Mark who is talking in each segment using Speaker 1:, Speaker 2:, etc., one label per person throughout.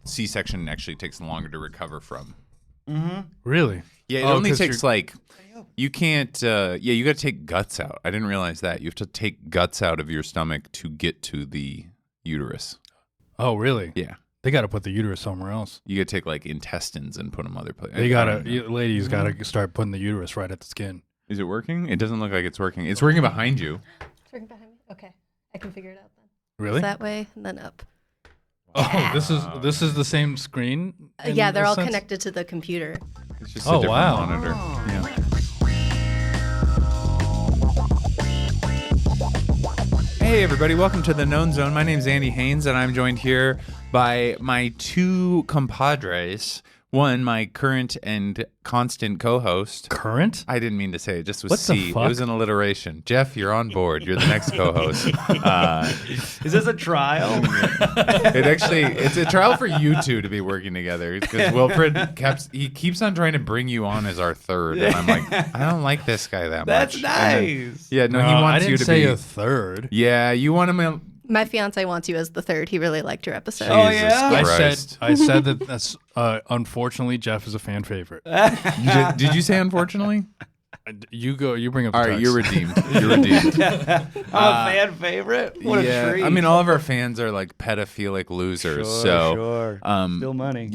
Speaker 1: C-section actually takes longer to recover from.
Speaker 2: Mm-hmm.
Speaker 3: Really?
Speaker 1: Yeah, it only takes like you can't. You got to take guts out. I didn't realize that you have to take guts out of your stomach to get to the uterus.
Speaker 3: Oh, really?
Speaker 1: Yeah.
Speaker 3: They got to put the uterus somewhere else.
Speaker 1: You got to take like intestines and put them other places.
Speaker 3: Ladies got to start putting the uterus right at the skin.
Speaker 1: Is it working? It doesn't look like it's working. It's working behind you.
Speaker 4: It's working behind me. Okay, I can figure it out then.
Speaker 3: Really?
Speaker 4: That way and then up.
Speaker 3: Oh, this is the same screen?
Speaker 4: Yeah, they're all connected to the computer.
Speaker 1: It's just a different monitor. Yeah. Hey everybody, welcome to the Known Zone. My name's Andy Haynes, and I'm joined here by my two compadres. One, my current and constant co-host.
Speaker 3: Current?
Speaker 1: I didn't mean to say it. Just was
Speaker 3: What
Speaker 1: C.
Speaker 3: the fuck?
Speaker 1: It was an alliteration. Jeff, you're on board. You're the next co-host.
Speaker 2: Is this a trial?
Speaker 1: It's a trial for you two to be working together because Wilfred keeps on trying to bring you on as our third, and I'm like, I don't like this guy that
Speaker 2: That's
Speaker 1: much.
Speaker 2: nice.
Speaker 1: He wants
Speaker 3: I
Speaker 1: you
Speaker 3: didn't
Speaker 1: to
Speaker 3: say
Speaker 1: be
Speaker 3: a third.
Speaker 1: Yeah, you want him.
Speaker 4: My fiance wants you as the third. He really liked your episode.
Speaker 2: Oh,
Speaker 1: Jesus
Speaker 2: yeah?
Speaker 1: Christ.
Speaker 3: I said that that's unfortunately Jeff is a fan favorite.
Speaker 1: Did you say unfortunately?
Speaker 3: You bring up the
Speaker 1: All right,
Speaker 3: text.
Speaker 1: you're redeemed. You're redeemed.
Speaker 2: I'm a fan favorite. What a treat.
Speaker 1: I mean, all of our fans are like pedophilic losers.
Speaker 2: Sure. Still money.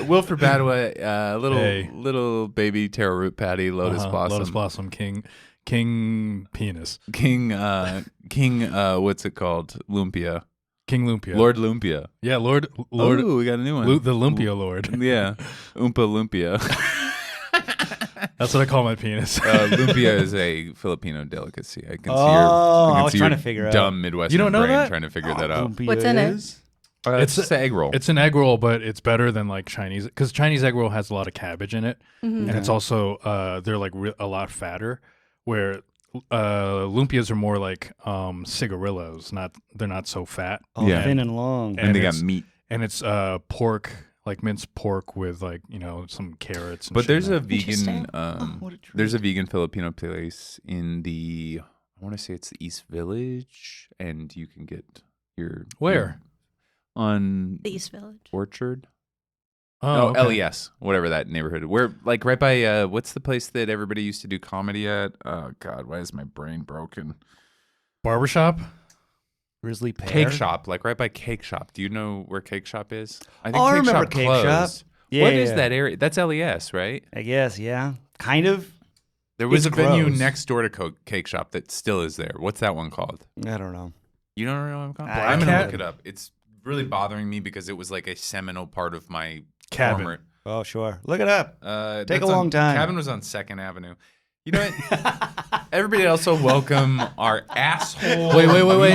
Speaker 1: Wilfred Badwa, little baby taro root patty, lotus blossom,
Speaker 3: king penis,
Speaker 1: king. What's it called? Lumpia.
Speaker 3: King Lumpia,
Speaker 1: Lord Lumpia.
Speaker 3: Yeah, Lord.
Speaker 1: Oh, we got a new one.
Speaker 3: The Lumpia Lord.
Speaker 1: Yeah, Oompa Lumpia.
Speaker 3: That's what I call my penis.
Speaker 1: Lumpia is a Filipino delicacy. I can see
Speaker 2: I was trying to figure out.
Speaker 1: Dumb Midwestern
Speaker 3: You don't know
Speaker 1: brain
Speaker 3: that?
Speaker 1: trying to figure that out.
Speaker 4: What's in it?
Speaker 1: It's just an egg roll.
Speaker 3: It's an egg roll, but it's better than like Chinese, because Chinese egg roll has a lot of cabbage in it, and it's also they're like a lot fatter. Where lumpias are more like cigarillos, they're not so fat.
Speaker 2: Oh,
Speaker 1: Yeah.
Speaker 2: thin and long.
Speaker 1: and they got meat.
Speaker 3: And it's pork, like minced pork with like some carrots. And
Speaker 1: But
Speaker 3: shit
Speaker 1: there's
Speaker 3: in
Speaker 1: a
Speaker 3: it.
Speaker 1: vegan,
Speaker 2: what a treat.
Speaker 1: there's a vegan Filipino place in I want to say it's the East Village, and you can get your
Speaker 3: Where?
Speaker 1: On
Speaker 4: The East Village.
Speaker 1: Orchard.
Speaker 3: Oh, okay.
Speaker 1: LES, whatever that neighborhood. We're like right by what's the place that everybody used to do comedy at? Oh God, why is my brain broken?
Speaker 3: Barbershop.
Speaker 2: Grizzly pear.
Speaker 1: Cake Shop, like right by Cake Shop. Do you know where Cake Shop is? I think
Speaker 2: Oh, I
Speaker 1: Cake
Speaker 2: remember
Speaker 1: Shop
Speaker 2: Cake
Speaker 1: closed.
Speaker 2: Shop. Yeah,
Speaker 1: What is
Speaker 2: yeah.
Speaker 1: that area? That's LES, right?
Speaker 2: I guess, yeah. Kind of.
Speaker 1: There was
Speaker 2: It's
Speaker 1: a venue
Speaker 2: gross.
Speaker 1: next door to Cake Shop that still is there. What's that one called?
Speaker 2: I don't know.
Speaker 1: You don't know what I'm called?
Speaker 2: I
Speaker 1: I'm gonna
Speaker 3: can't-
Speaker 1: look it up. It's really bothering me because it was like a seminal part of my
Speaker 3: Cabin.
Speaker 1: former.
Speaker 2: Oh, sure. Look it up.
Speaker 1: Take
Speaker 2: Take a long time.
Speaker 1: Cabin was on 2nd Avenue. You know what? Everybody also welcome our asshole.
Speaker 3: Wait!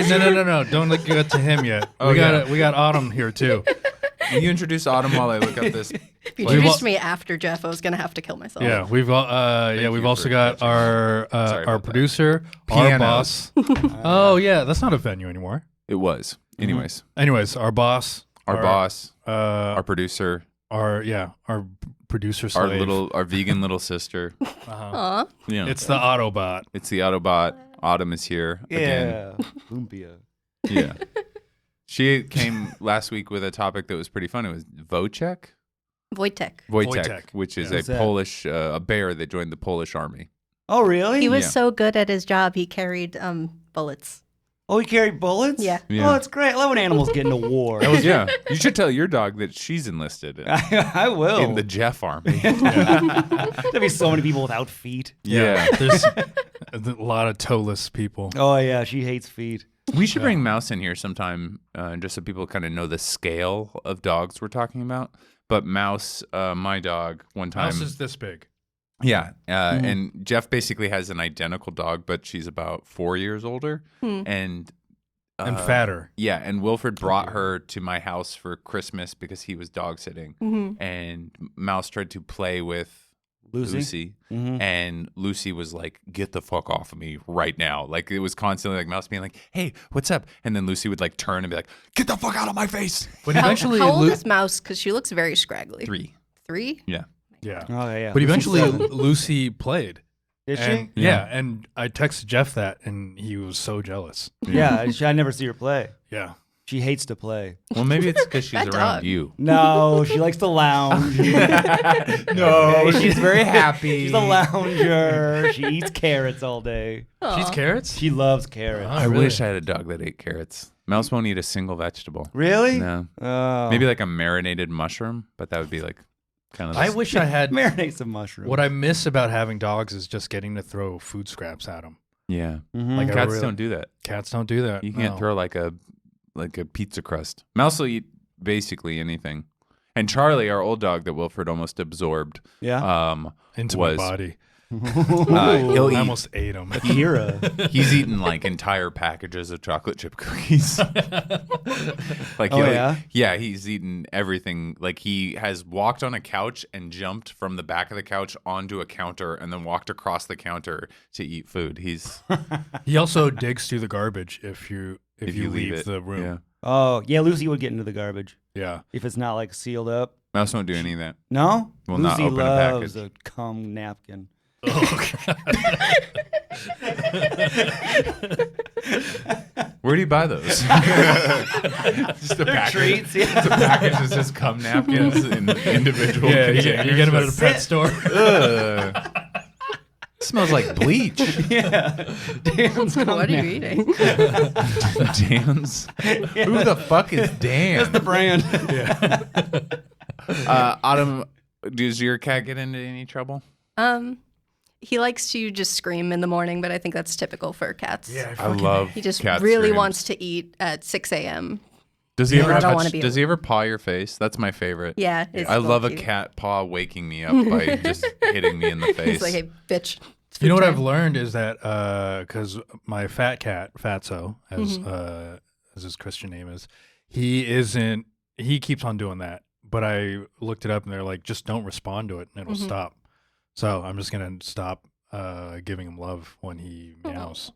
Speaker 3: No! Don't get to him yet.
Speaker 1: Oh,
Speaker 3: we got Autumn here too.
Speaker 1: Will you introduce Autumn while I look up this?
Speaker 4: If you introduced me after Jeff, I was gonna have to kill myself.
Speaker 3: Yeah, we've
Speaker 1: you
Speaker 3: also
Speaker 1: for
Speaker 3: got
Speaker 1: catching
Speaker 3: our
Speaker 1: Sorry about that.
Speaker 3: producer,
Speaker 1: Piano.
Speaker 3: our boss. Oh yeah, that's not a venue anymore.
Speaker 1: It was. Anyways,
Speaker 3: Anyways, our boss,
Speaker 1: our boss,
Speaker 3: our
Speaker 1: our producer,
Speaker 3: producer slave.
Speaker 1: our vegan little sister.
Speaker 4: Aw.
Speaker 1: Yeah,
Speaker 3: It's the Autobot.
Speaker 1: it's the Autobot. Autumn is here again.
Speaker 2: Yeah. Lumpia.
Speaker 1: Yeah. She came last week with a topic that was pretty fun. It was Wojciech,
Speaker 4: Wojtek.
Speaker 1: which is
Speaker 2: Yeah.
Speaker 1: a
Speaker 2: What's that?
Speaker 1: Polish, a bear that joined the Polish army.
Speaker 2: Oh, really?
Speaker 4: He was
Speaker 1: Yeah.
Speaker 4: so good at his job, he carried bullets.
Speaker 2: Oh, he carried bullets?
Speaker 4: Yeah.
Speaker 1: Yeah.
Speaker 2: Oh, that's great. I love when animals get into war.
Speaker 1: Yeah, you should tell your dog that she's enlisted
Speaker 2: I will.
Speaker 1: in the Jeff army.
Speaker 2: There'd be so many people without feet.
Speaker 1: Yeah.
Speaker 3: There's a lot of toeless people.
Speaker 2: Oh, yeah. She hates feet.
Speaker 1: We should bring Mouse in here sometime, just so people kind of know the scale of dogs we're talking about. But Mouse, my dog, one time,
Speaker 3: House is this big.
Speaker 1: yeah, and Jeff basically has an identical dog, but she's about 4 years older, and
Speaker 3: fatter.
Speaker 1: yeah, and Wilfred brought her to my house for Christmas because he was dog sitting, and Mouse tried to play with Lucy. And Lucy was like, "Get the fuck off of me right now!" Like it was constantly like Mouse being like, "Hey, what's up?" And then Lucy would like turn and be like, "Get the fuck out of my face!"
Speaker 3: But
Speaker 4: How
Speaker 3: eventually,
Speaker 4: old is Mouse? Because she looks very scraggly.
Speaker 1: 3.
Speaker 4: 3?
Speaker 1: Yeah.
Speaker 3: yeah.
Speaker 2: Oh, yeah.
Speaker 3: But eventually,
Speaker 2: Lucy's 7.
Speaker 3: Lucy played.
Speaker 2: Did
Speaker 3: And,
Speaker 2: she?
Speaker 3: yeah, and I texted Jeff that, and he was so jealous.
Speaker 2: Yeah, I never see her play.
Speaker 3: Yeah.
Speaker 2: She hates to play.
Speaker 1: Well, maybe it's because she's
Speaker 4: That
Speaker 1: around
Speaker 4: dog.
Speaker 1: you.
Speaker 2: No, she likes to lounge.
Speaker 1: No, she's very happy.
Speaker 2: She's a lounger. She eats carrots all day.
Speaker 3: She's
Speaker 4: Aw.
Speaker 3: carrots?
Speaker 2: She loves carrots.
Speaker 3: Oh,
Speaker 1: I
Speaker 3: really?
Speaker 1: wish I had a dog that ate carrots. Mouse won't eat a single vegetable.
Speaker 2: Really?
Speaker 1: No.
Speaker 2: Oh.
Speaker 1: Maybe like a marinated mushroom, but that would be like kind of.
Speaker 3: I wish I had.
Speaker 2: marinate some mushrooms.
Speaker 3: What I miss about having dogs is just getting to throw food scraps at them.
Speaker 1: Yeah.
Speaker 2: Mhm.
Speaker 3: Like
Speaker 1: Cats
Speaker 3: really-
Speaker 1: don't do that.
Speaker 3: Cats don't do that.
Speaker 1: You can't
Speaker 3: no.
Speaker 1: throw like a pizza crust. Mouse will eat basically anything. And Charlie, our old dog that Wilfred almost absorbed,
Speaker 2: Yeah.
Speaker 3: into
Speaker 1: was
Speaker 3: my body.
Speaker 1: he'll
Speaker 3: I
Speaker 1: eat.
Speaker 3: almost ate him.
Speaker 2: Kira.
Speaker 1: He's eaten like entire packages of chocolate chip cookies. Like,
Speaker 2: Oh, yeah?
Speaker 1: Yeah, he's eaten everything. Like, he has walked on a couch and jumped from the back of the couch onto a counter and then walked across the counter to eat food. He's
Speaker 3: He also digs through the garbage if you
Speaker 1: leave
Speaker 3: leave
Speaker 1: it.
Speaker 3: the room.
Speaker 1: Yeah.
Speaker 2: Oh, yeah, Lucy would get into the garbage
Speaker 3: Yeah.
Speaker 2: if it's not like sealed up.
Speaker 1: Mouse won't do any of that.
Speaker 2: No?
Speaker 1: Will not
Speaker 2: Lucy
Speaker 1: open a
Speaker 2: loves
Speaker 1: package.
Speaker 2: a cum napkin.
Speaker 1: Where do you buy those? Just a package.
Speaker 2: treats, yeah.
Speaker 1: It's a package that says cum napkins in individual
Speaker 3: Yeah, you
Speaker 1: containers.
Speaker 3: get them at a pet store.
Speaker 1: Ugh. Smells like bleach.
Speaker 2: Yeah. Dan's cum
Speaker 4: What are you
Speaker 2: napkin.
Speaker 4: eating?
Speaker 1: Dan's. Who the fuck is Dan?
Speaker 2: That's the brand.
Speaker 1: Autumn, does your cat get into any trouble?
Speaker 4: He likes to just scream in the morning, but I think that's typical for cats.
Speaker 1: I love.
Speaker 4: He just
Speaker 1: cat
Speaker 4: really
Speaker 1: screams.
Speaker 4: wants to eat at 6 a.m.
Speaker 1: Does he
Speaker 4: Yeah,
Speaker 1: ever
Speaker 4: I don't wanna
Speaker 1: touch?
Speaker 4: be
Speaker 1: Does he ever paw your face? That's my favorite.
Speaker 4: Yeah. it's
Speaker 1: I
Speaker 4: little
Speaker 1: love a
Speaker 4: cute.
Speaker 1: cat paw waking me up by just hitting me in the face.
Speaker 4: He's like, hey, bitch. it's
Speaker 3: You know
Speaker 4: food
Speaker 3: what
Speaker 4: time."
Speaker 3: I've learned is that because my fat cat, Fatso, as his Christian name is, he isn't. He keeps on doing that. But I looked it up and they're like, just don't respond to it and it'll stop. So I'm just gonna stop giving him love when he meows.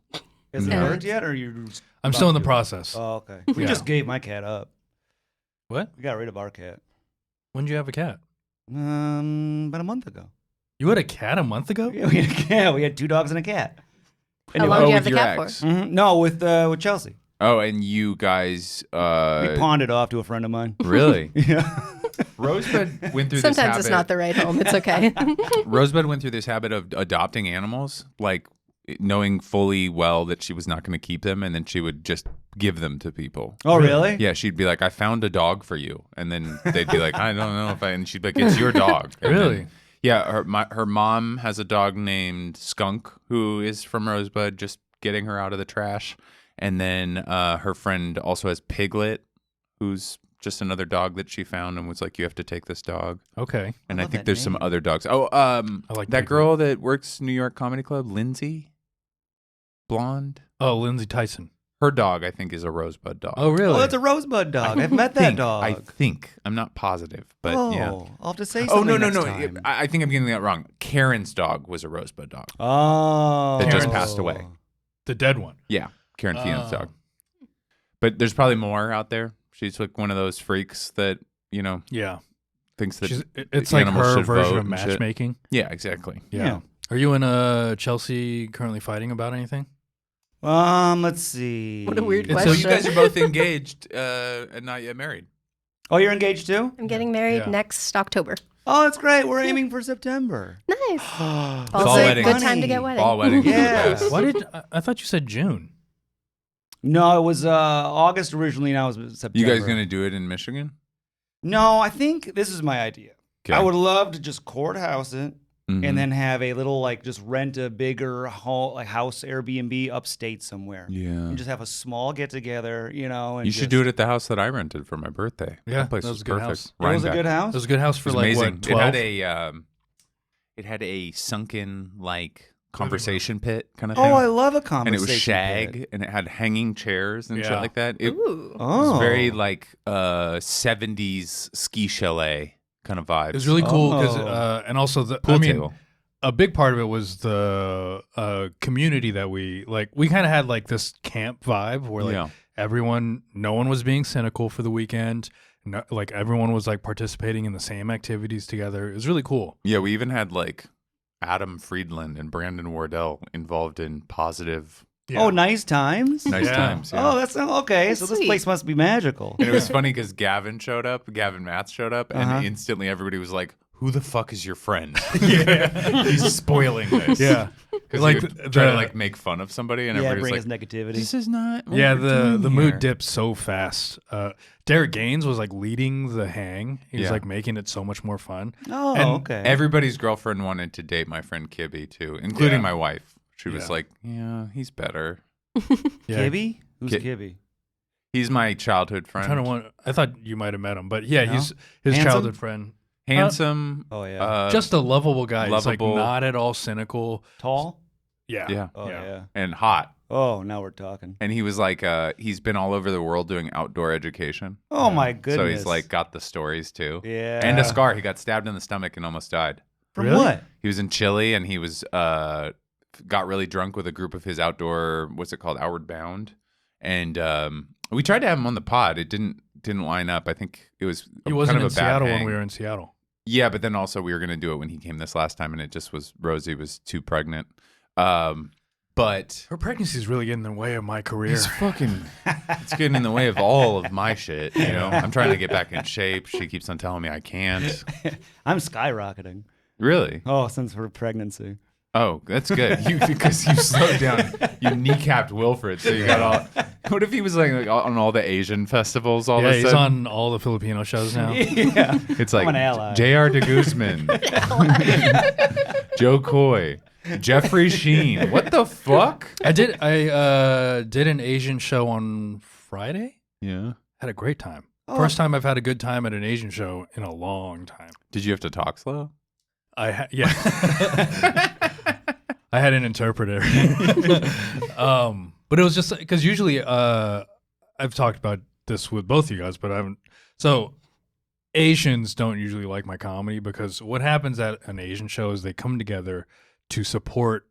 Speaker 2: Has it
Speaker 4: Yeah.
Speaker 2: worked yet, or you?
Speaker 3: I'm still in the
Speaker 2: about to?
Speaker 3: process.
Speaker 2: Oh, okay. We
Speaker 3: Yeah.
Speaker 2: just gave my cat up.
Speaker 3: What?
Speaker 2: We got rid of our cat.
Speaker 3: When did you have a cat?
Speaker 2: About a month ago.
Speaker 3: You had a cat a month ago?
Speaker 2: Yeah, we had a cat. We had 2 dogs and a cat.
Speaker 4: How long do you have
Speaker 1: with
Speaker 4: the
Speaker 1: your
Speaker 4: cat for?
Speaker 1: ex.
Speaker 2: No, with Chelsea.
Speaker 1: Oh, and you guys,
Speaker 2: We pawned it off to a friend of mine.
Speaker 1: really?
Speaker 2: Yeah.
Speaker 1: Rosebud went through this
Speaker 4: Sometimes
Speaker 1: habit.
Speaker 4: it's not the right home. It's okay.
Speaker 1: Rosebud went through this habit of adopting animals, like knowing fully well that she was not going to keep them, and then she would just give them to people.
Speaker 2: Oh, really?
Speaker 1: Yeah, she'd be like, "I found a dog for you," and then they'd be like, "I don't know if I," and she'd be like, "It's your dog." And
Speaker 3: Really?
Speaker 1: then- yeah, her mom has a dog named Skunk who is from Rosebud, just getting her out of the trash, and then her friend also has Piglet, who's just another dog that she found and was like, "You have to take this dog."
Speaker 3: Okay.
Speaker 1: And I
Speaker 2: love
Speaker 1: think
Speaker 2: that
Speaker 1: there's some
Speaker 2: name.
Speaker 1: other dogs. Oh,
Speaker 3: like
Speaker 1: that
Speaker 3: Piglet.
Speaker 1: girl that works New York Comedy Club, Lindsay, blonde.
Speaker 3: Oh, Lindsay Tyson.
Speaker 1: Her dog, I think, is a Rosebud dog.
Speaker 3: Oh, really?
Speaker 2: Oh, that's a Rosebud dog. I've met that dog.
Speaker 1: I think. I'm not positive, but
Speaker 2: oh,
Speaker 1: yeah.
Speaker 2: I'll have to say
Speaker 1: Oh
Speaker 2: something
Speaker 1: no.
Speaker 2: next time.
Speaker 1: I think I'm getting that wrong. Karen's dog was a Rosebud dog.
Speaker 2: Oh.
Speaker 1: That just
Speaker 3: Karen's-
Speaker 1: passed away.
Speaker 3: the dead one.
Speaker 1: Yeah, Karen Fion's
Speaker 3: Oh.
Speaker 1: dog. But there's probably more out there. She's like one of those freaks that
Speaker 3: Yeah.
Speaker 1: thinks that.
Speaker 3: It's like
Speaker 1: animals
Speaker 3: her
Speaker 1: should
Speaker 3: version
Speaker 1: vote
Speaker 3: of
Speaker 1: and shit.
Speaker 3: matchmaking.
Speaker 1: Yeah, exactly.
Speaker 3: Yeah.
Speaker 2: Yeah.
Speaker 3: Are you and Chelsea currently fighting about anything?
Speaker 2: Let's see.
Speaker 4: What a weird
Speaker 3: It's
Speaker 1: So
Speaker 4: question.
Speaker 1: you guys are both engaged and not yet married.
Speaker 2: Oh, you're engaged too?
Speaker 4: I'm getting married
Speaker 3: Yeah.
Speaker 4: next October.
Speaker 2: Oh, that's great. We're aiming for September.
Speaker 4: Nice.
Speaker 2: Oh,
Speaker 1: Fall
Speaker 4: Also,
Speaker 1: wedding.
Speaker 4: good time to get wedding.
Speaker 1: Fall wedding.
Speaker 2: Yeah.
Speaker 1: Yes.
Speaker 3: Why did I thought you said June?
Speaker 2: No, it was August originally. Now it's September.
Speaker 1: You guys gonna do it in Michigan?
Speaker 2: No, I think this is my idea.
Speaker 1: Okay.
Speaker 2: I would love to just courthouse it
Speaker 1: Mhm.
Speaker 2: and then have a little just rent a bigger house Airbnb upstate somewhere.
Speaker 1: Yeah.
Speaker 2: And just have a small get together, And
Speaker 1: You should do it at the house that I rented for my birthday.
Speaker 3: Yeah,
Speaker 1: that place
Speaker 3: that
Speaker 1: was
Speaker 3: was a good
Speaker 1: perfect.
Speaker 3: house.
Speaker 2: It was a
Speaker 1: Rhinebeck.
Speaker 2: good
Speaker 3: It
Speaker 2: house.
Speaker 3: was a good house
Speaker 1: It
Speaker 3: for
Speaker 1: was
Speaker 3: like
Speaker 1: amazing.
Speaker 3: what, 12?
Speaker 1: It had a sunken conversation pit kind of thing.
Speaker 2: Oh, I love a
Speaker 1: and
Speaker 2: conversation.
Speaker 1: it was shag,
Speaker 2: pit.
Speaker 1: and it had hanging chairs and shit
Speaker 3: Yeah.
Speaker 1: like that. It
Speaker 4: Ooh.
Speaker 2: Oh,
Speaker 1: was very like 70s ski chalet kind of vibes.
Speaker 3: It was really cool because
Speaker 2: Oh.
Speaker 3: and also
Speaker 1: Pool table.
Speaker 3: a big part of it was the community that we kind of had like this camp vibe where like
Speaker 1: Yeah.
Speaker 3: no one was being cynical for the weekend. No, like everyone was like participating in the same activities together. It was really cool.
Speaker 1: Yeah, we even had Adam Friedland and Brandon Wardell involved in positive.
Speaker 3: Yeah.
Speaker 2: Oh, nice times.
Speaker 1: Nice
Speaker 3: Yeah.
Speaker 1: times. Yeah.
Speaker 2: Oh, that's okay.
Speaker 4: That's
Speaker 2: So this
Speaker 4: sweet.
Speaker 2: place must be magical.
Speaker 1: And it was funny because Gavin Matz showed up, and
Speaker 2: Uh-huh.
Speaker 1: instantly everybody was like, "Who the fuck is your friend?"
Speaker 3: Yeah.
Speaker 1: He's spoiling this.
Speaker 3: Yeah.
Speaker 1: Because
Speaker 3: Like
Speaker 1: like try to like make fun of somebody, and
Speaker 2: Yeah,
Speaker 1: everybody
Speaker 2: bring
Speaker 1: was
Speaker 2: his
Speaker 1: like,
Speaker 2: negativity.
Speaker 1: "This is not." What
Speaker 3: Yeah,
Speaker 1: we're
Speaker 3: the
Speaker 1: doing
Speaker 3: mood
Speaker 1: here."
Speaker 3: dipped so fast. Derek Gaines was like leading the hang. He was
Speaker 1: Yeah.
Speaker 3: like making it so much more fun.
Speaker 2: Oh,
Speaker 3: And
Speaker 2: okay.
Speaker 1: Everybody's girlfriend wanted to date my friend Kibby too, including
Speaker 3: Yeah.
Speaker 1: my wife. She was
Speaker 3: Yeah.
Speaker 1: like, "Yeah, he's better.
Speaker 3: Yeah.
Speaker 2: Kibby? Who's
Speaker 1: Ki-
Speaker 2: Kibby?
Speaker 1: He's my childhood
Speaker 3: I'm trying
Speaker 1: friend.
Speaker 3: I thought you might have met him, but yeah,
Speaker 2: No?
Speaker 3: he's his
Speaker 2: Handsome?
Speaker 3: childhood friend.
Speaker 1: Handsome.
Speaker 2: Oh, yeah.
Speaker 3: Just a lovable guy. He's like
Speaker 1: lovable.
Speaker 3: not at all cynical.
Speaker 2: Tall?
Speaker 3: Yeah.
Speaker 1: Yeah.
Speaker 2: Oh,
Speaker 3: Yeah.
Speaker 2: yeah.
Speaker 1: and hot."
Speaker 2: Oh, now we're talking.
Speaker 1: And he was like, he's been all over the world doing outdoor education.
Speaker 2: Oh, my goodness.
Speaker 1: So he's like got the stories too.
Speaker 2: yeah.
Speaker 1: And a scar. He got stabbed in the stomach and almost died.
Speaker 2: From
Speaker 3: Really?
Speaker 2: what?
Speaker 1: He was in Chile and he was got really drunk with a group of his outdoor, what's it called, Outward Bound. And we tried to have him on the pod. It didn't line up. I think it was
Speaker 3: He wasn't
Speaker 1: kind
Speaker 3: in
Speaker 1: of a bad
Speaker 3: Seattle when
Speaker 1: hang.
Speaker 3: we were in Seattle.
Speaker 1: Yeah, but then also we were going to do it when he came this last time, and it just was Rosie was too pregnant. But
Speaker 3: Her pregnancy is really getting in the way of my career.
Speaker 1: he's fucking, it's getting in the way of all of my shit. You know, I'm trying to get back in shape. She keeps on telling me I can't.
Speaker 2: I'm skyrocketing.
Speaker 1: Really?
Speaker 2: Oh, since her pregnancy.
Speaker 1: Oh, that's good. Because you slowed down. You kneecapped Wilfred, so you got all. What if he was like on all the Asian festivals all
Speaker 3: Yeah,
Speaker 1: of a
Speaker 3: he's
Speaker 1: sudden?
Speaker 3: on all the Filipino shows now.
Speaker 2: Yeah.
Speaker 1: It's
Speaker 2: I'm
Speaker 1: like
Speaker 2: an ally.
Speaker 1: J.R. de Guzman, Joe Coy, Jeffrey Scheen. What the fuck?
Speaker 3: I did an Asian show on Friday.
Speaker 1: Yeah.
Speaker 3: Had a great time.
Speaker 2: Oh.
Speaker 3: First time I've had a good time at an Asian show in a long time.
Speaker 1: Did you have to talk slow?
Speaker 3: Yeah. I had an interpreter. But it was just because usually I've talked about this with both of you guys, but I haven't. So Asians don't usually like my comedy because what happens at an Asian show is they come together to support.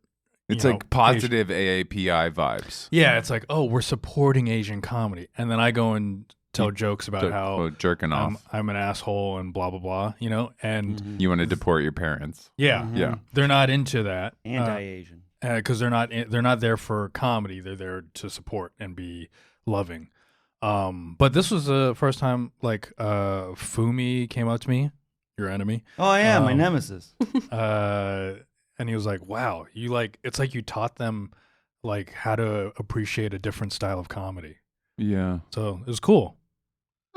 Speaker 1: It's
Speaker 3: you
Speaker 1: like
Speaker 3: know,
Speaker 1: positive AAPI vibes.
Speaker 3: Yeah, it's like, oh, we're supporting Asian comedy, and then I go and tell jokes about how
Speaker 1: jerking off.
Speaker 3: I'm an asshole and blah blah blah, you know, and
Speaker 2: Mhm.
Speaker 1: You want to deport your parents.
Speaker 3: yeah,
Speaker 2: Mhm.
Speaker 1: Yeah.
Speaker 3: they're not into that
Speaker 2: Anti-Asian.
Speaker 3: because they're not there for comedy. They're there to support and be loving. But this was the first time like Fumi came up to me, your enemy,
Speaker 2: Oh, yeah, my
Speaker 3: um,
Speaker 2: nemesis.
Speaker 3: and he was like, "Wow, you like it's like you taught them like how to appreciate a different style of comedy."
Speaker 1: Yeah.
Speaker 3: So it was cool.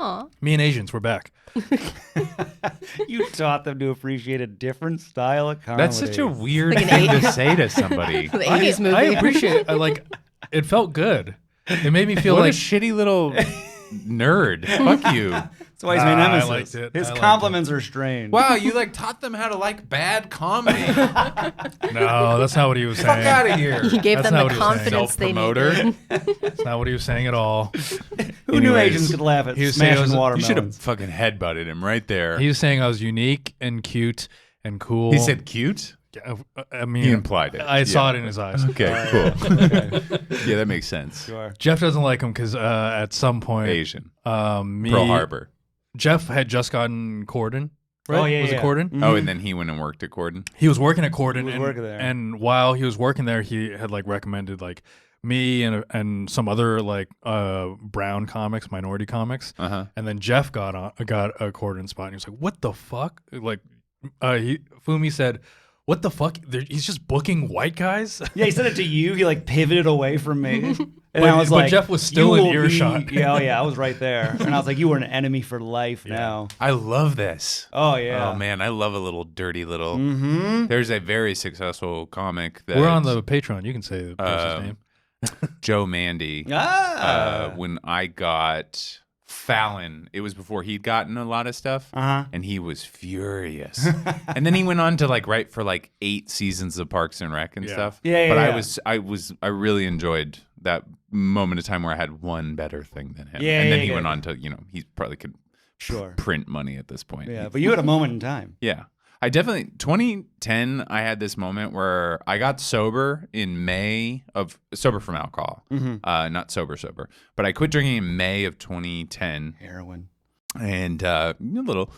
Speaker 4: Aw.
Speaker 3: Me and Asians, we're back.
Speaker 2: You taught them to appreciate a different style of comedy.
Speaker 1: That's such a weird
Speaker 4: Like an
Speaker 1: thing
Speaker 4: eight-
Speaker 1: to say to somebody.
Speaker 4: The 80s movie.
Speaker 3: I appreciate it. It felt good. It made me feel
Speaker 1: What
Speaker 3: like
Speaker 1: a shitty little nerd. Fuck you.
Speaker 2: That's why he's my
Speaker 3: I
Speaker 2: nemesis.
Speaker 3: liked it.
Speaker 2: His
Speaker 3: I liked
Speaker 2: compliments are strange.
Speaker 1: Wow, you like taught them how to like bad comedy.
Speaker 3: no, that's not what he was
Speaker 1: Fuck
Speaker 3: saying.
Speaker 1: out of here.
Speaker 4: He gave
Speaker 3: That's
Speaker 4: them
Speaker 3: not
Speaker 4: the
Speaker 3: what he was saying.
Speaker 4: confidence they
Speaker 1: Self-promoter.
Speaker 4: needed.
Speaker 3: That's not what he was saying at all.
Speaker 2: Who knew
Speaker 1: Anyways,
Speaker 2: Asians could laugh at
Speaker 3: he was saying it
Speaker 2: smashing
Speaker 3: was-
Speaker 1: You should have
Speaker 2: watermelons?
Speaker 1: fucking headbutted him right there.
Speaker 3: He was saying I was unique and cute and cool.
Speaker 1: He said cute?
Speaker 3: I mean,
Speaker 1: He implied it.
Speaker 3: I saw
Speaker 1: Yeah.
Speaker 3: it in his eyes.
Speaker 1: Okay, cool. Yeah, that makes sense.
Speaker 2: Sure.
Speaker 3: Jeff doesn't like him because at some point,
Speaker 1: Asian.
Speaker 3: me,
Speaker 1: Pearl Harbor.
Speaker 3: Jeff had just gotten Corden. Right?
Speaker 2: Oh, yeah,
Speaker 3: was
Speaker 2: yeah.
Speaker 3: it Corden?
Speaker 2: Mhm.
Speaker 1: Oh, and then he went and worked at Corden.
Speaker 3: He was working at Corden.
Speaker 2: He was
Speaker 3: and,
Speaker 2: working there.
Speaker 3: and while he was working there, he had like recommended like me and some other like brown comics, minority comics.
Speaker 1: Uh-huh.
Speaker 3: And then Jeff got a Corden spot, and he was like, "What the fuck?" Like, Fumi said, "What the fuck? He's just booking white guys."
Speaker 2: Yeah, he said it to you. He like pivoted away from me. And
Speaker 3: But-
Speaker 2: I was
Speaker 3: but
Speaker 2: like,
Speaker 3: Jeff was still
Speaker 2: "You
Speaker 3: in
Speaker 2: will
Speaker 3: earshot."
Speaker 2: be-" Yeah, oh yeah, I was right there. And I was like, you were an enemy for life now.
Speaker 1: I love this.
Speaker 2: Oh yeah.
Speaker 1: Oh, man. I love a little dirty little.
Speaker 2: Mm-hmm.
Speaker 1: There's a very successful comic that
Speaker 3: We're on the Patreon. You can say the person's
Speaker 1: Um,
Speaker 3: name.
Speaker 1: Joe Mandy.
Speaker 2: Ah.
Speaker 1: When I got Fallon, it was before he'd gotten a lot of stuff.
Speaker 2: Uh-huh.
Speaker 1: And he was furious. And then he went on to like write for like 8 seasons of Parks and Rec and
Speaker 3: Yeah.
Speaker 1: stuff.
Speaker 2: Yeah,
Speaker 1: But
Speaker 2: yeah.
Speaker 1: I really enjoyed that moment of time where I had one better thing than him.
Speaker 2: Yeah,
Speaker 1: and then
Speaker 2: yeah,
Speaker 1: he
Speaker 2: yeah.
Speaker 1: went on to, he probably could
Speaker 2: Sure.
Speaker 1: print money at this point.
Speaker 2: Yeah, but you had a moment in time.
Speaker 1: Yeah. I definitely 2010 I had this moment where I got sober in May of sober from alcohol. Not sober, but I quit drinking in May of 2010
Speaker 2: Heroin.
Speaker 1: and a little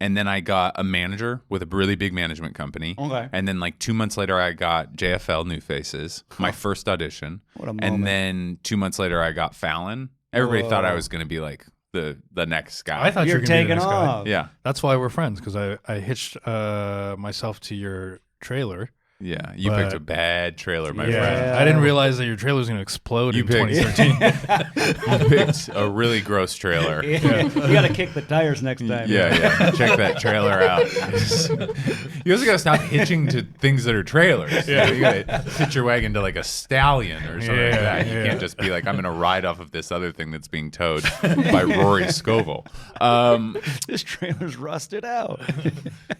Speaker 1: and then I got a manager with a really big management company.
Speaker 2: Okay.
Speaker 1: And then like 2 months later, I got JFL New Faces, my first audition.
Speaker 2: What a moment.
Speaker 1: And then 2 months later, I got Fallon. Everybody thought I
Speaker 2: Whoa.
Speaker 1: was going to be like the next guy.
Speaker 3: I thought you
Speaker 2: You're
Speaker 3: were gonna be the
Speaker 2: taking
Speaker 3: next guy.
Speaker 2: off.
Speaker 1: Yeah.
Speaker 3: That's why we're friends, because I hitched myself to your trailer.
Speaker 1: Yeah. You
Speaker 3: But-
Speaker 1: picked a bad trailer, my
Speaker 3: Yeah.
Speaker 1: friend.
Speaker 3: I didn't realize that your trailer was going to explode
Speaker 1: You
Speaker 3: in
Speaker 1: picked-
Speaker 3: 2013.
Speaker 1: You picked a really gross trailer.
Speaker 2: You got to kick the tires next time.
Speaker 1: Yeah. Check that trailer out. You also got to stop hitching to things that are trailers.
Speaker 3: Yeah.
Speaker 1: You got to hitch your wagon to like a stallion or something like
Speaker 3: Yeah,
Speaker 1: that. You
Speaker 3: yeah.
Speaker 1: can't just be like, I'm going to ride off of this other thing that's being towed by Rory Scovel.
Speaker 2: This trailer's rusted out.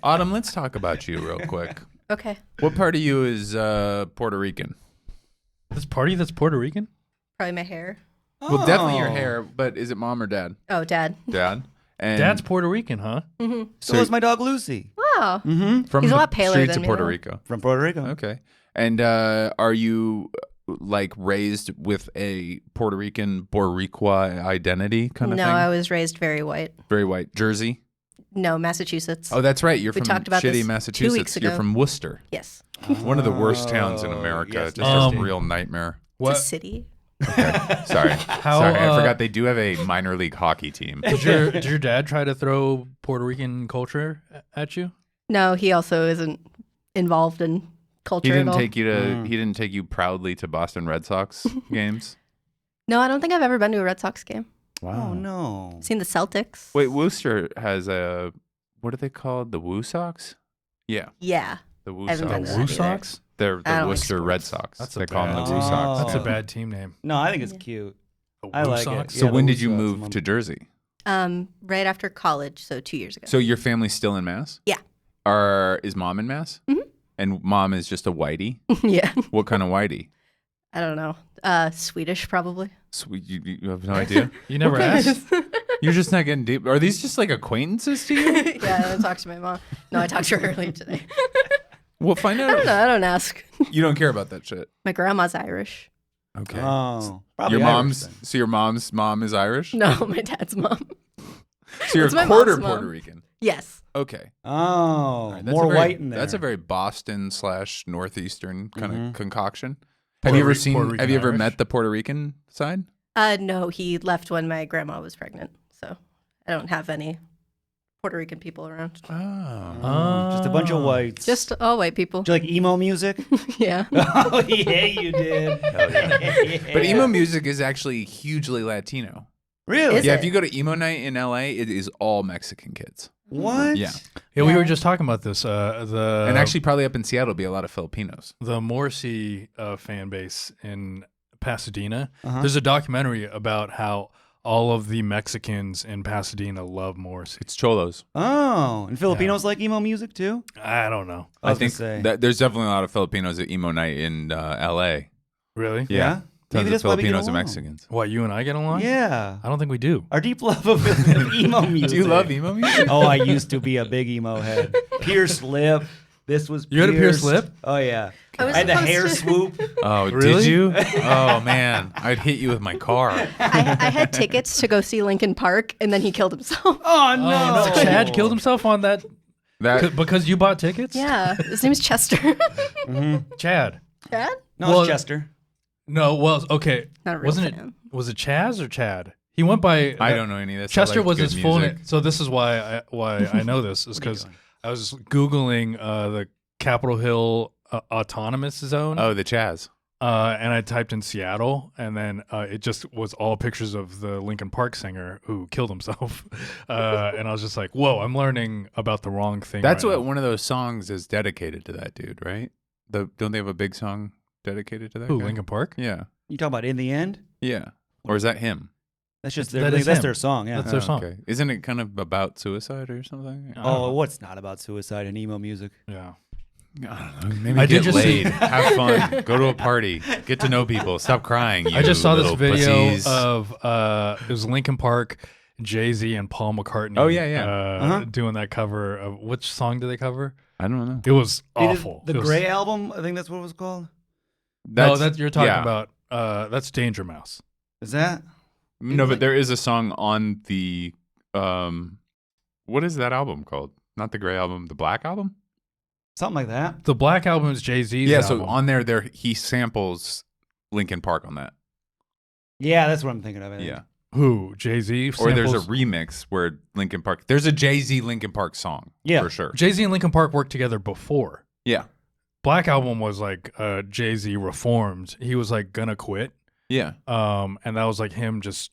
Speaker 1: Autumn, let's talk about you real quick.
Speaker 4: Okay.
Speaker 1: What part of you is Puerto Rican?
Speaker 3: This party that's Puerto Rican?
Speaker 4: Probably my hair.
Speaker 1: Well, definitely your
Speaker 2: Oh.
Speaker 1: hair, but is it mom or dad?
Speaker 4: Oh, Dad.
Speaker 1: Dad? And
Speaker 3: Dad's Puerto Rican, huh?
Speaker 2: So is my dog Lucy.
Speaker 4: Wow.
Speaker 1: from
Speaker 4: He's a
Speaker 1: the
Speaker 4: lot paler
Speaker 1: streets
Speaker 4: than
Speaker 1: of
Speaker 4: me,
Speaker 1: Puerto
Speaker 4: though.
Speaker 1: Rico.
Speaker 2: From Puerto Rico.
Speaker 1: Okay. And are you like raised with a Puerto Rican Boricua identity kind of
Speaker 4: No,
Speaker 1: thing?
Speaker 4: I was raised very white.
Speaker 1: Very white. Jersey?
Speaker 4: No, Massachusetts.
Speaker 1: Oh, that's right. You're
Speaker 4: We
Speaker 1: from
Speaker 4: talked about
Speaker 1: shitty
Speaker 4: this 2
Speaker 1: Massachusetts.
Speaker 4: weeks
Speaker 1: You're
Speaker 4: ago.
Speaker 1: from Worcester.
Speaker 4: Yes.
Speaker 1: One of the worst towns in America.
Speaker 2: yes,
Speaker 1: Just
Speaker 3: yes.
Speaker 1: a real nightmare.
Speaker 4: It's a city.
Speaker 1: Okay. Sorry. Sorry. I forgot they do have a minor league hockey team.
Speaker 3: Did your dad try to throw Puerto Rican culture at you?
Speaker 4: No, he also isn't involved in culture
Speaker 1: He
Speaker 4: at
Speaker 1: didn't
Speaker 4: all.
Speaker 1: take you to he didn't take you proudly to Boston Red Sox games?
Speaker 4: No, I don't think I've ever been to a Red Sox game.
Speaker 2: Oh, no.
Speaker 4: Seen the Celtics.
Speaker 1: Wait, Worcester has a what are they called? The Woo Sox? Yeah,
Speaker 4: Yeah.
Speaker 1: the Woo
Speaker 4: I haven't
Speaker 1: Sox.
Speaker 4: been to that
Speaker 3: Woo
Speaker 4: either.
Speaker 3: Sox?
Speaker 1: They're
Speaker 4: I
Speaker 1: the
Speaker 4: don't like
Speaker 1: Worcester
Speaker 4: sports.
Speaker 1: Red Sox.
Speaker 3: That's a
Speaker 1: They call them the
Speaker 3: bad-
Speaker 1: Woo Sox.
Speaker 3: That's
Speaker 2: Oh.
Speaker 3: a bad team name.
Speaker 2: No, I think it's cute.
Speaker 3: The
Speaker 2: I
Speaker 3: Woo
Speaker 2: like it.
Speaker 3: Sox?
Speaker 1: So
Speaker 2: Yeah,
Speaker 1: when
Speaker 2: the
Speaker 1: did you
Speaker 2: Woo Sox,
Speaker 1: move
Speaker 2: Mom.
Speaker 1: to Jersey?
Speaker 4: Right after college, so 2 years ago.
Speaker 1: So your family's still in Mass?
Speaker 4: Yeah.
Speaker 1: Is mom in Mass?
Speaker 4: Mhm.
Speaker 1: And mom is just a whitey?
Speaker 4: Yeah.
Speaker 1: What kind of whitey?
Speaker 4: I don't know. Swedish, probably.
Speaker 1: Sweet, you have no idea?
Speaker 3: You never asked?
Speaker 1: You're just not getting deep. Are these just like acquaintances to you?
Speaker 4: Yeah, I talked to my mom. No, I talked to her earlier today.
Speaker 1: Well, find
Speaker 4: I don't
Speaker 1: out.
Speaker 4: know. I don't ask.
Speaker 1: You don't care about that shit.
Speaker 4: My grandma's Irish.
Speaker 1: Okay.
Speaker 2: Oh. Probably
Speaker 1: Your
Speaker 2: Irish
Speaker 1: mom's
Speaker 2: then.
Speaker 1: so your mom's mom is Irish?
Speaker 4: No, my dad's mom.
Speaker 1: So you're
Speaker 4: It's
Speaker 1: a
Speaker 4: my
Speaker 1: quarter
Speaker 4: mom's mom.
Speaker 1: Puerto Rican.
Speaker 4: Yes.
Speaker 1: Okay.
Speaker 2: Oh.
Speaker 1: All right, that's
Speaker 2: More
Speaker 1: a very-
Speaker 2: white in there.
Speaker 1: That's a very Boston / northeastern kind of concoction.
Speaker 3: Puerto
Speaker 1: Have you ever
Speaker 3: Ri-
Speaker 1: seen?
Speaker 3: Puerto Rican
Speaker 1: Have you ever
Speaker 3: Irish?
Speaker 1: met the Puerto Rican side?
Speaker 4: No, he left when my grandma was pregnant, so I don't have any Puerto Rican people around.
Speaker 1: Oh.
Speaker 2: Just a bunch of whites.
Speaker 4: Just all white people.
Speaker 2: Do you like emo music?
Speaker 4: Yeah.
Speaker 2: Oh, yeah, you did.
Speaker 1: But emo music is actually hugely Latino.
Speaker 2: Really?
Speaker 4: Is
Speaker 1: Yeah,
Speaker 4: it?
Speaker 1: if you go to emo night in LA, it is all Mexican kids.
Speaker 2: What?
Speaker 1: Yeah.
Speaker 3: Yeah, we were
Speaker 4: Yeah.
Speaker 3: just talking about this. The
Speaker 1: And actually, probably up in Seattle, will be a lot of Filipinos.
Speaker 3: the Morrissey fan base in Pasadena.
Speaker 2: Uh-huh.
Speaker 3: There's a documentary about how all of the Mexicans in Pasadena love Morrissey.
Speaker 1: It's cholos.
Speaker 2: Oh, and Filipinos like emo music too?
Speaker 3: I don't know.
Speaker 2: I was
Speaker 1: think
Speaker 2: gonna say.
Speaker 1: that there's definitely a lot of Filipinos at emo night in LA.
Speaker 3: Really?
Speaker 2: Yeah?
Speaker 1: Tons
Speaker 2: Maybe
Speaker 1: of
Speaker 2: that's why we get
Speaker 1: Filipinos and
Speaker 2: along.
Speaker 1: Mexicans.
Speaker 3: What, you and I get along?
Speaker 2: Yeah.
Speaker 3: I don't think we do.
Speaker 2: Our deep love of emo music.
Speaker 1: Do you love emo music?
Speaker 2: Oh, I used to be a big emo head. Pierced lip. This was
Speaker 3: You had a pierced
Speaker 2: pierced.
Speaker 3: lip?
Speaker 2: Oh, yeah.
Speaker 4: I was
Speaker 2: I had the
Speaker 4: supposed
Speaker 2: hair
Speaker 4: to-
Speaker 2: swoop.
Speaker 1: Oh,
Speaker 3: Really?
Speaker 1: did you? Oh man, I'd hit you with my car.
Speaker 4: I had tickets to go see Linkin Park, and then he killed himself.
Speaker 2: Oh, no.
Speaker 3: Oh, no. Chad killed himself on that
Speaker 1: That
Speaker 3: because you bought tickets?
Speaker 4: Yeah. His name's Chester.
Speaker 3: Chad.
Speaker 4: Chad?
Speaker 2: No,
Speaker 3: Well-
Speaker 2: it's Chester.
Speaker 3: No, well, okay.
Speaker 4: Not a real
Speaker 3: Wasn't
Speaker 4: fan.
Speaker 3: it? Was it Chaz or Chad? He went by.
Speaker 1: I don't know any of this. I
Speaker 3: Chester
Speaker 1: like
Speaker 3: was
Speaker 1: good
Speaker 3: his full
Speaker 1: music.
Speaker 3: name. So this is why I know this is because I was googling the Capitol Hill Autonomous Zone,
Speaker 1: Oh, the Chaz.
Speaker 3: and I typed in Seattle, and then it just was all pictures of the Linkin Park singer who killed himself, and I was just like, "Whoa, I'm learning about the wrong thing."
Speaker 1: That's
Speaker 3: right
Speaker 1: what
Speaker 3: now.
Speaker 1: one of those songs is dedicated to that dude, right? Don't they have a big song dedicated to that?
Speaker 3: Who,
Speaker 1: guy?
Speaker 3: Linkin Park?
Speaker 1: Yeah,
Speaker 2: You talking about In the End?
Speaker 1: yeah. Or is that him?
Speaker 2: That's just
Speaker 3: That
Speaker 2: their,
Speaker 3: is
Speaker 2: that's
Speaker 3: him.
Speaker 2: their song, yeah.
Speaker 3: That's their song.
Speaker 1: Okay. Isn't it kind of about suicide or something?
Speaker 2: Oh, what's not about suicide and emo music?
Speaker 3: Yeah.
Speaker 1: I don't know. Maybe
Speaker 3: I
Speaker 1: get
Speaker 3: did just
Speaker 1: laid,
Speaker 3: see-
Speaker 1: have fun, go to a party, get to know people, stop crying.
Speaker 3: I just saw this
Speaker 1: little
Speaker 3: video
Speaker 1: pussies.
Speaker 3: of it was Linkin Park, Jay-Z, and Paul McCartney.
Speaker 1: Oh, yeah, yeah.
Speaker 3: Doing that cover of which song did they cover?
Speaker 1: I don't know.
Speaker 3: It was
Speaker 2: They did
Speaker 3: awful.
Speaker 2: The
Speaker 3: It was-
Speaker 2: Gray album, I think that's what it was called.
Speaker 3: No, that you're talking
Speaker 1: yeah.
Speaker 3: about. That's Danger Mouse.
Speaker 2: Is that?
Speaker 1: No, but there is a song on the What is that album called? Not the Gray album, the Black album?
Speaker 2: Something like that.
Speaker 3: The Black album is Jay-Z's
Speaker 1: Yeah,
Speaker 3: album.
Speaker 1: so on there he samples Linkin Park on that.
Speaker 2: Yeah, that's what I'm thinking of. I think.
Speaker 1: Yeah.
Speaker 3: Who? Jay-Z
Speaker 1: Or there's a
Speaker 3: samples-
Speaker 1: remix where Linkin Park. There's a Jay-Z Linkin Park song.
Speaker 2: Yeah.
Speaker 1: For sure.
Speaker 3: Jay-Z and Linkin Park worked together before.
Speaker 1: Yeah.
Speaker 3: Black album was like Jay-Z reformed. He was like gonna quit.
Speaker 1: Yeah.
Speaker 3: And that was like him just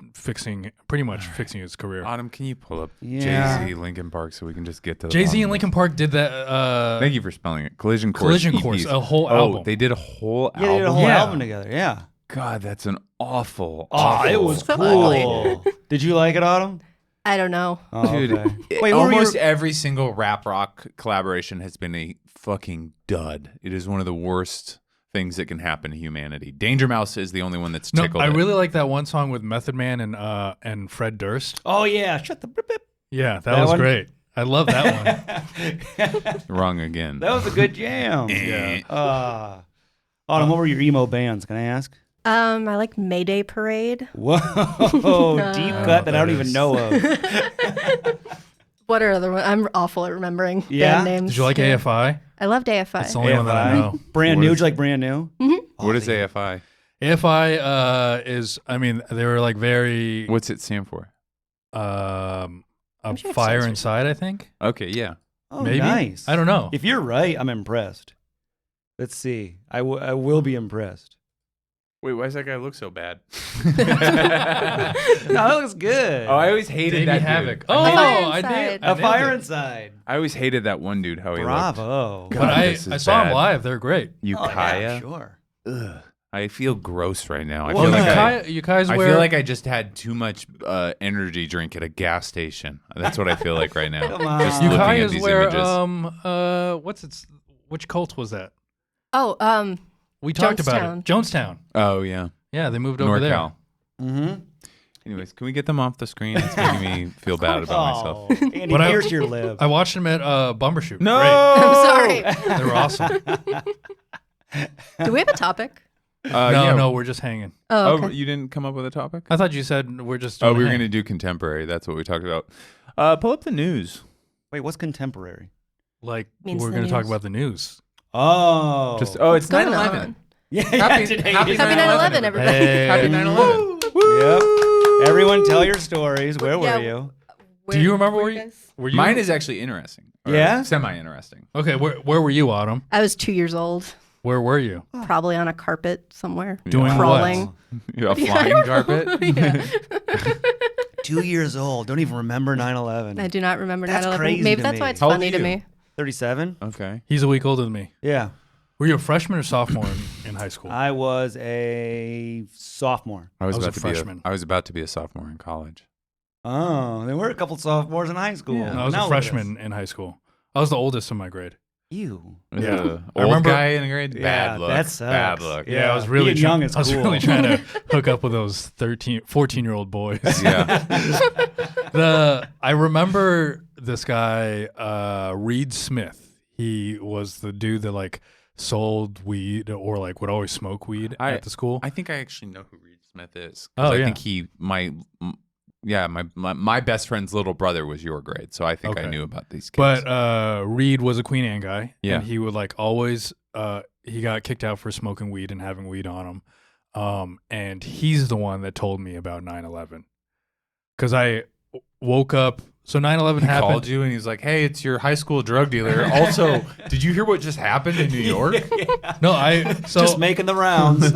Speaker 3: pretty much fixing his career.
Speaker 1: Autumn, can you pull up
Speaker 2: Yeah.
Speaker 1: Jay-Z Linkin Park so we can just get to the
Speaker 3: Jay-Z
Speaker 1: bottom
Speaker 3: and
Speaker 1: of
Speaker 3: Linkin
Speaker 1: this?
Speaker 3: Park did that.
Speaker 1: Thank you for spelling it. Collision
Speaker 3: Collision
Speaker 1: Course.
Speaker 3: Course,
Speaker 1: EPs.
Speaker 3: a whole
Speaker 1: Oh,
Speaker 3: album.
Speaker 1: they did a whole
Speaker 2: Yeah, they did a
Speaker 1: album.
Speaker 2: whole
Speaker 3: Yeah.
Speaker 2: album together. Yeah.
Speaker 1: God, that's an awful.
Speaker 2: Oh, it was
Speaker 4: So
Speaker 2: cool. Did you like it, Autumn?
Speaker 4: I don't know.
Speaker 2: Oh,
Speaker 1: Dude,
Speaker 2: okay. Wait, what were
Speaker 1: almost
Speaker 2: your-
Speaker 1: every single rap rock collaboration has been a fucking dud. It is one of the worst things that can happen to humanity. Danger Mouse is the only one that's
Speaker 3: No,
Speaker 1: tickled.
Speaker 3: I
Speaker 1: it.
Speaker 3: really like that one song with Method Man and Fred Durst.
Speaker 2: Oh yeah, shut the blip, blip.
Speaker 3: Yeah, that
Speaker 2: That
Speaker 3: was
Speaker 2: one?
Speaker 3: great. I love that one.
Speaker 1: Wrong again.
Speaker 2: That was a good jam.
Speaker 1: Yeah.
Speaker 2: Autumn, what were your emo bands? Can I ask?
Speaker 4: I like Mayday Parade.
Speaker 2: Whoa, deep cut that I don't even know of.
Speaker 4: What are other ones? I'm awful at remembering
Speaker 2: Yeah?
Speaker 4: band names.
Speaker 3: Did you like
Speaker 4: Yeah.
Speaker 3: AFI?
Speaker 4: I loved AFI.
Speaker 3: It's the only one that I know.
Speaker 2: Brand
Speaker 1: What
Speaker 2: new.
Speaker 1: is-
Speaker 2: Did you like brand new?
Speaker 1: What is AFI?
Speaker 3: AFI is, I mean, they were like very
Speaker 1: What's it stand for?
Speaker 3: a
Speaker 4: sure it
Speaker 3: fire
Speaker 4: stands for
Speaker 3: inside, I think.
Speaker 1: Okay, yeah.
Speaker 2: Oh,
Speaker 3: Maybe.
Speaker 2: nice.
Speaker 3: I don't know.
Speaker 2: If you're right, I'm impressed. Let's see. I will be impressed.
Speaker 1: Wait, why does that guy look so bad?
Speaker 2: No, that looks good.
Speaker 1: Oh, I always hated
Speaker 3: Davey
Speaker 1: that
Speaker 3: Havoc.
Speaker 1: dude.
Speaker 3: Oh,
Speaker 4: A Fire
Speaker 3: I
Speaker 4: Inside.
Speaker 3: did.
Speaker 2: A fire inside.
Speaker 1: I always hated that one dude. How he looked.
Speaker 2: Bravo.
Speaker 1: God,
Speaker 3: But
Speaker 1: this is
Speaker 3: I saw
Speaker 1: bad.
Speaker 3: him live. They're great.
Speaker 2: Oh, yeah,
Speaker 1: Ukiah.
Speaker 2: sure.
Speaker 1: Ugh. I feel gross right now. I
Speaker 2: Well,
Speaker 1: feel like
Speaker 3: you guys
Speaker 1: I
Speaker 3: wear.
Speaker 1: feel like I just had too much energy drink at a gas station. That's what I feel like right now.
Speaker 2: Come on.
Speaker 1: Just looking at
Speaker 3: Ukiah's
Speaker 1: these
Speaker 3: wear.
Speaker 1: images.
Speaker 3: Which cult was that?
Speaker 4: Oh,
Speaker 3: We talked about
Speaker 4: Jonestown.
Speaker 3: it. Jonestown.
Speaker 1: Oh yeah,
Speaker 3: Yeah, they moved over there.
Speaker 1: NorCal.
Speaker 2: Mm-hmm.
Speaker 1: Anyways, can we get them off the screen? It's making me feel bad about myself.
Speaker 2: Oh, Andy,
Speaker 3: But I-
Speaker 2: pierce your lip.
Speaker 3: I watched them at Bumbershoot.
Speaker 1: No,
Speaker 4: I'm sorry.
Speaker 3: Great. They were awesome.
Speaker 4: Do we have a topic?
Speaker 3: No, we're just hanging.
Speaker 4: Oh,
Speaker 1: Oh,
Speaker 4: okay.
Speaker 1: you didn't come up with a topic?
Speaker 3: I thought you said we're just.
Speaker 1: Oh,
Speaker 3: doing
Speaker 1: we
Speaker 3: a
Speaker 1: were
Speaker 3: hang.
Speaker 1: going to do contemporary. That's what we talked about. Pull up the news.
Speaker 2: Wait, what's contemporary?
Speaker 3: like
Speaker 4: Means
Speaker 3: we're
Speaker 4: the
Speaker 3: going to talk
Speaker 4: news.
Speaker 3: about the news.
Speaker 2: Oh.
Speaker 1: It's
Speaker 4: What's going
Speaker 1: 9/11.
Speaker 4: on?
Speaker 2: yeah,
Speaker 1: Happy-
Speaker 2: today
Speaker 1: happy
Speaker 2: is-
Speaker 4: Happy 9/11, everybody.
Speaker 3: Hey.
Speaker 1: Happy 9/11.
Speaker 2: Yep. Everyone tell your stories. Where
Speaker 4: Yeah.
Speaker 2: were you?
Speaker 3: Do you remember where
Speaker 4: were
Speaker 3: you?
Speaker 4: guys?
Speaker 3: Were you?
Speaker 1: Mine is actually interesting. Or
Speaker 2: Yeah?
Speaker 1: semi-interesting.
Speaker 3: Okay, where were you, Autumn?
Speaker 4: I was 2 years old,
Speaker 3: Where were you?
Speaker 4: probably on a carpet somewhere.
Speaker 3: Doing
Speaker 4: Crawling.
Speaker 1: A flying carpet.
Speaker 4: Yeah.
Speaker 2: 2 years old. Don't even remember 9/11.
Speaker 4: I do not remember
Speaker 2: That's
Speaker 4: 9/11.
Speaker 2: crazy
Speaker 4: Maybe
Speaker 2: to
Speaker 4: that's
Speaker 2: me.
Speaker 4: why it's
Speaker 1: How old
Speaker 4: funny
Speaker 1: are
Speaker 4: to
Speaker 1: you?
Speaker 4: me.
Speaker 2: 37.
Speaker 1: Okay.
Speaker 3: He's a week older than me.
Speaker 2: Yeah.
Speaker 3: Were you a freshman or sophomore in high school?
Speaker 2: I was a sophomore.
Speaker 1: I was
Speaker 3: I was
Speaker 1: about
Speaker 3: a
Speaker 1: to be
Speaker 3: freshman.
Speaker 1: I was about to be a sophomore in college.
Speaker 2: Oh, there were a couple sophomores in high school.
Speaker 1: Yeah.
Speaker 3: No, I was
Speaker 2: Now
Speaker 3: a
Speaker 2: look at
Speaker 3: freshman in high school. I was the oldest in my grade.
Speaker 2: us. You.
Speaker 3: Yeah.
Speaker 1: Old
Speaker 3: I remember-
Speaker 1: guy in the grade.
Speaker 2: Yeah,
Speaker 1: Bad look.
Speaker 2: that sucks.
Speaker 1: Bad look.
Speaker 2: Yeah.
Speaker 3: I was really
Speaker 2: being young is
Speaker 3: I was
Speaker 2: cool.
Speaker 3: really trying to hook up with those 14-year-old boys.
Speaker 1: Yeah.
Speaker 3: I remember this guy, Reed Smith. He was the dude that like sold weed or like would always smoke weed at the school.
Speaker 1: I think I actually know who Reed Smith is.
Speaker 3: Oh,
Speaker 1: I
Speaker 3: yeah.
Speaker 1: think my best friend's little brother was your grade, so I think I
Speaker 3: Okay.
Speaker 1: knew about these kids.
Speaker 3: But Reed was a Queen Anne guy.
Speaker 1: Yeah.
Speaker 3: And he would like always he got kicked out for smoking weed and having weed on him. And he's the one that told me about 9/11. Cuz I woke up so 9/11
Speaker 1: he
Speaker 3: happened.
Speaker 1: called you and he's like, "Hey, it's your high school drug dealer." Also, did you hear what just happened in New York?
Speaker 3: No,
Speaker 2: Just making the rounds.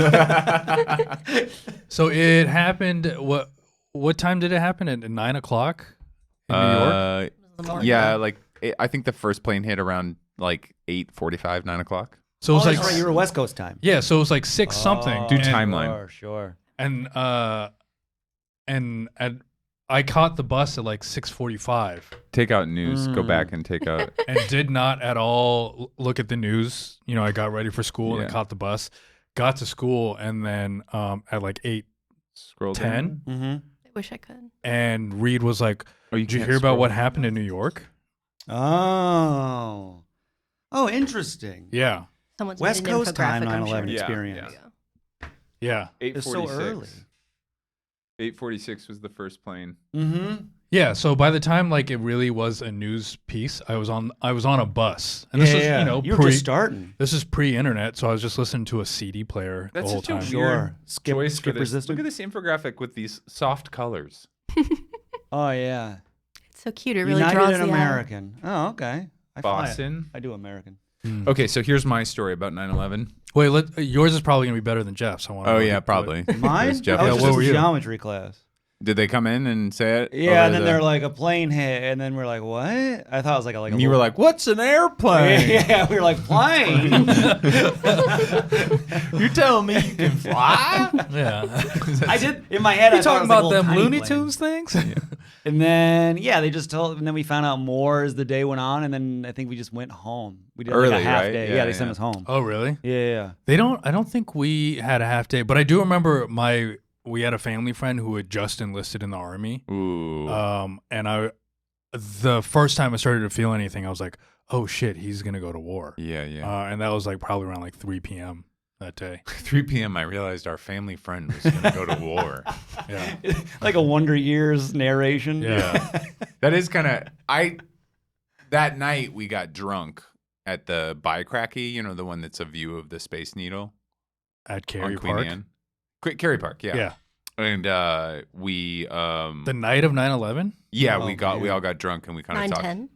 Speaker 3: so it happened what time did it happen at 9 o'clock in New York?
Speaker 4: The morning.
Speaker 1: Yeah, like I think the first plane hit around like 8:45, 9 o'clock.
Speaker 3: So it was
Speaker 2: That's
Speaker 3: like
Speaker 2: right. You were West Coast time.
Speaker 3: yeah, so it was like 6 something.
Speaker 1: Do
Speaker 3: And-
Speaker 1: timeline.
Speaker 2: Sure.
Speaker 3: And I caught the bus at like 6:45
Speaker 1: Take out news. Go back and take out.
Speaker 3: and did not at all look at the news. You know, I got ready for school and
Speaker 1: Yeah.
Speaker 3: I caught the bus, got to school, and then at like 8:10,
Speaker 1: Scroll down.
Speaker 2: Mm-hmm.
Speaker 4: I wish I could.
Speaker 3: and Reed was like,
Speaker 1: Oh, you
Speaker 3: "Did you
Speaker 1: can't
Speaker 3: hear about
Speaker 1: scroll.
Speaker 3: what happened in New York?"
Speaker 2: Oh. Oh, interesting.
Speaker 3: Yeah,
Speaker 4: Someone's
Speaker 2: West
Speaker 4: made an
Speaker 2: Coast time,
Speaker 4: infographic, I'm
Speaker 2: 9/11
Speaker 4: sure.
Speaker 1: Yeah,
Speaker 2: experience.
Speaker 1: yeah.
Speaker 3: yeah.
Speaker 2: It's so early.
Speaker 1: 8:46 was the first plane.
Speaker 2: Mm-hmm.
Speaker 3: Yeah, so by the time like it really was a news piece, I was on a bus, and this was
Speaker 2: you were just starting.
Speaker 3: This is pre-internet, so I was just listening to a CD player the whole time.
Speaker 2: Sure.
Speaker 1: Choice
Speaker 2: skip
Speaker 1: for this.
Speaker 2: resistant.
Speaker 1: Look at this infographic with these soft colors.
Speaker 2: Oh yeah.
Speaker 4: It's so cute. It really
Speaker 2: United
Speaker 4: draws
Speaker 2: and
Speaker 4: the eye.
Speaker 2: American. Oh, okay.
Speaker 1: Boston.
Speaker 2: I do American.
Speaker 1: Okay, so here's my story about 9/11.
Speaker 3: Wait, yours is probably gonna be better than Jeff's. I want.
Speaker 1: Oh yeah, probably.
Speaker 2: Mine?
Speaker 1: Where's Jeff?
Speaker 2: I was
Speaker 3: Yeah,
Speaker 2: just
Speaker 3: what
Speaker 2: in
Speaker 3: were you?
Speaker 2: geometry class.
Speaker 1: Did they come in and say it?
Speaker 2: Yeah, and
Speaker 1: over
Speaker 2: then they're like, a plane hit, and then we're like, what? I thought it was like a
Speaker 1: and you were like, "What's an airplane?"
Speaker 2: yeah, we were like, plane.
Speaker 1: You're telling me you can fly?
Speaker 3: Yeah.
Speaker 2: I did in my head.
Speaker 3: You
Speaker 2: I thought
Speaker 3: talking
Speaker 2: it was like a
Speaker 3: about
Speaker 2: little
Speaker 3: them
Speaker 2: tiny
Speaker 3: Looney
Speaker 2: plane.
Speaker 3: Tunes things?
Speaker 2: And then they just told, and then we found out more as the day went on, and then I think we just went home. We did like
Speaker 1: Early,
Speaker 2: a half
Speaker 1: right?
Speaker 2: day.
Speaker 1: Yeah,
Speaker 2: They sent
Speaker 1: yeah.
Speaker 2: us home.
Speaker 3: Oh really?
Speaker 2: Yeah.
Speaker 3: I don't think we had a half day, but I do remember we had a family friend who had just enlisted in the army.
Speaker 1: Ooh.
Speaker 3: And the first time I started to feel anything, I was like, oh shit, he's gonna go to war.
Speaker 1: Yeah, yeah.
Speaker 3: And that was like probably around like 3 p.m. that day.
Speaker 1: 3 p.m. I realized our family friend was going to go to war.
Speaker 3: Yeah.
Speaker 2: Like a Wonder Years narration.
Speaker 3: Yeah.
Speaker 1: That is kind of that night we got drunk at the Bicracky, the one that's a view of the Space Needle
Speaker 3: At Cary
Speaker 1: on Queen
Speaker 3: Park.
Speaker 1: Anne. Cary Park, yeah.
Speaker 3: Yeah.
Speaker 1: And we
Speaker 3: The night of 9/11?
Speaker 1: yeah,
Speaker 2: Oh,
Speaker 1: we
Speaker 2: man.
Speaker 1: all got drunk and we kind of talked.
Speaker 4: 9/10.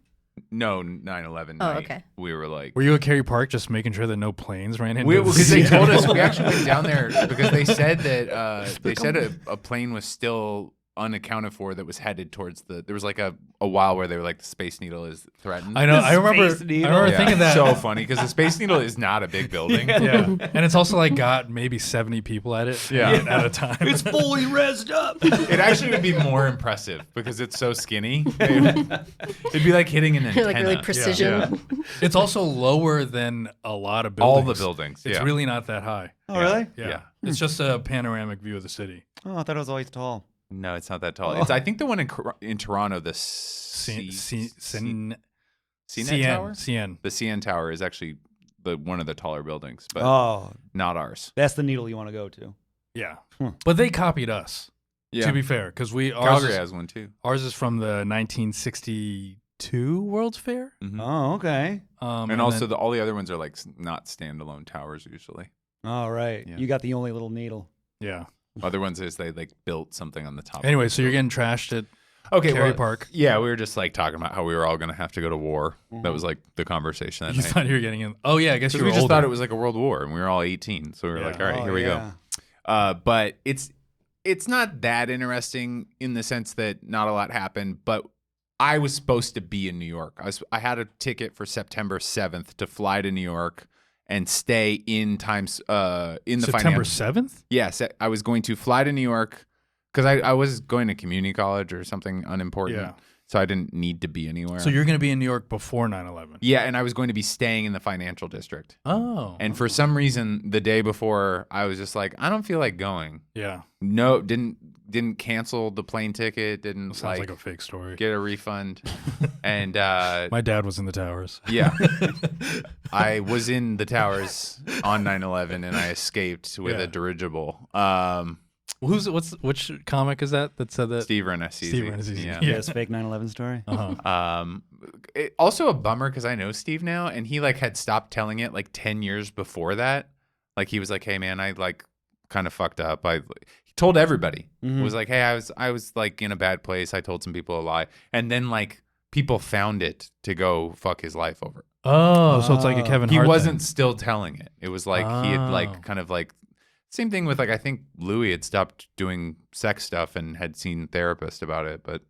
Speaker 1: No, 9/11
Speaker 4: Oh,
Speaker 1: night.
Speaker 4: okay.
Speaker 1: We were like
Speaker 3: Were you at Cary Park just making sure that no planes ran into
Speaker 1: because they
Speaker 3: the
Speaker 1: told us we actually went down there because they said that they said a plane was still unaccounted for that was headed towards there was like a while where they were like the Space Needle is threatened.
Speaker 3: I know. I remember
Speaker 2: Space Needle.
Speaker 1: Yeah,
Speaker 3: thinking that.
Speaker 1: so funny because the Space Needle is not a big building.
Speaker 3: Yeah. And it's also like got maybe 70 people at it
Speaker 1: Yeah.
Speaker 3: at a time.
Speaker 2: It's fully rezzed up.
Speaker 1: It actually would be more impressive because it's so skinny. It'd be like hitting an antenna.
Speaker 4: Like really precision.
Speaker 1: Yeah.
Speaker 3: It's also lower than a lot of buildings.
Speaker 1: All the buildings.
Speaker 3: It's
Speaker 1: yeah.
Speaker 3: really not that high.
Speaker 2: Oh, really?
Speaker 3: Yeah. It's just a panoramic view of the city.
Speaker 2: Oh, I thought it was always tall.
Speaker 1: No, it's not that tall. It's I think the one in Toronto, the
Speaker 3: CN
Speaker 1: Tower.
Speaker 3: CN.
Speaker 1: The CN Tower is actually one of the taller buildings, but
Speaker 2: Oh,
Speaker 1: not ours.
Speaker 2: that's the needle you want to go to.
Speaker 3: Yeah.
Speaker 2: Hmm.
Speaker 3: But they copied us,
Speaker 1: Yeah,
Speaker 3: to be fair, because
Speaker 1: Calgary has one too.
Speaker 3: ours is from the 1962 World's Fair.
Speaker 1: Mhm.
Speaker 2: Oh, okay.
Speaker 1: And also all the other ones are like not standalone towers usually.
Speaker 2: All right.
Speaker 1: Yeah.
Speaker 2: You got the only little needle.
Speaker 3: yeah.
Speaker 1: Other ones is they like built something on the top.
Speaker 3: Anyway, so you're getting trashed at
Speaker 1: okay,
Speaker 3: Cary
Speaker 1: well,
Speaker 3: Park.
Speaker 1: Yeah, we were just like talking about how we were all going to have to go to war. That was like the conversation that
Speaker 3: You
Speaker 1: night.
Speaker 3: thought you were getting in. Oh yeah, I guess you
Speaker 1: Because
Speaker 3: were
Speaker 1: we just
Speaker 3: older.
Speaker 1: thought it was like a world war, and we were all 18, so we were
Speaker 3: Yeah.
Speaker 1: like, all right,
Speaker 2: Oh,
Speaker 1: here we
Speaker 2: yeah.
Speaker 1: go. But it's not that interesting in the sense that not a lot happened. But I was supposed to be in New York. I had a ticket for September 7th to fly to New York and stay in the
Speaker 3: September
Speaker 1: financial.
Speaker 3: 7th.
Speaker 1: Yes, I was going to fly to New York because I was going to community college or something unimportant.
Speaker 3: Yeah.
Speaker 1: So I didn't need to be anywhere.
Speaker 3: So you're going to be in New York before 9/11.
Speaker 1: Yeah, and I was going to be staying in the financial district.
Speaker 3: Oh.
Speaker 1: And for some reason, the day before, I was just like, I don't feel like going.
Speaker 3: Yeah.
Speaker 1: No, didn't cancel the plane ticket. Didn't
Speaker 3: Sounds like a fake story.
Speaker 1: get a refund. And
Speaker 3: My dad was in the towers.
Speaker 1: yeah, I was in the towers on 9/11, and I escaped with
Speaker 3: Yeah.
Speaker 1: a dirigible.
Speaker 3: Which comic is that said that?
Speaker 1: Steve Renassisi.
Speaker 3: Steve Renassisi.
Speaker 1: Yeah.
Speaker 3: Yeah.
Speaker 2: Yes, fake 9/11 story.
Speaker 3: Uh-huh.
Speaker 1: Also a bummer because I know Steve now, and he like had stopped telling it like 10 years before that. Like he was like, "Hey man, I like kind of fucked up." He told everybody.
Speaker 2: Mhm.
Speaker 1: It was like, "Hey, I was like in a bad place. I told some people a lie," and then like people found it to go fuck his life over.
Speaker 3: Oh, so it's like a Kevin
Speaker 1: He
Speaker 3: Hart
Speaker 1: wasn't
Speaker 3: thing.
Speaker 1: still telling it. It was like he had
Speaker 3: Oh.
Speaker 1: like kind of like same thing with like I think Louis had stopped doing sex stuff and had seen therapist about it, but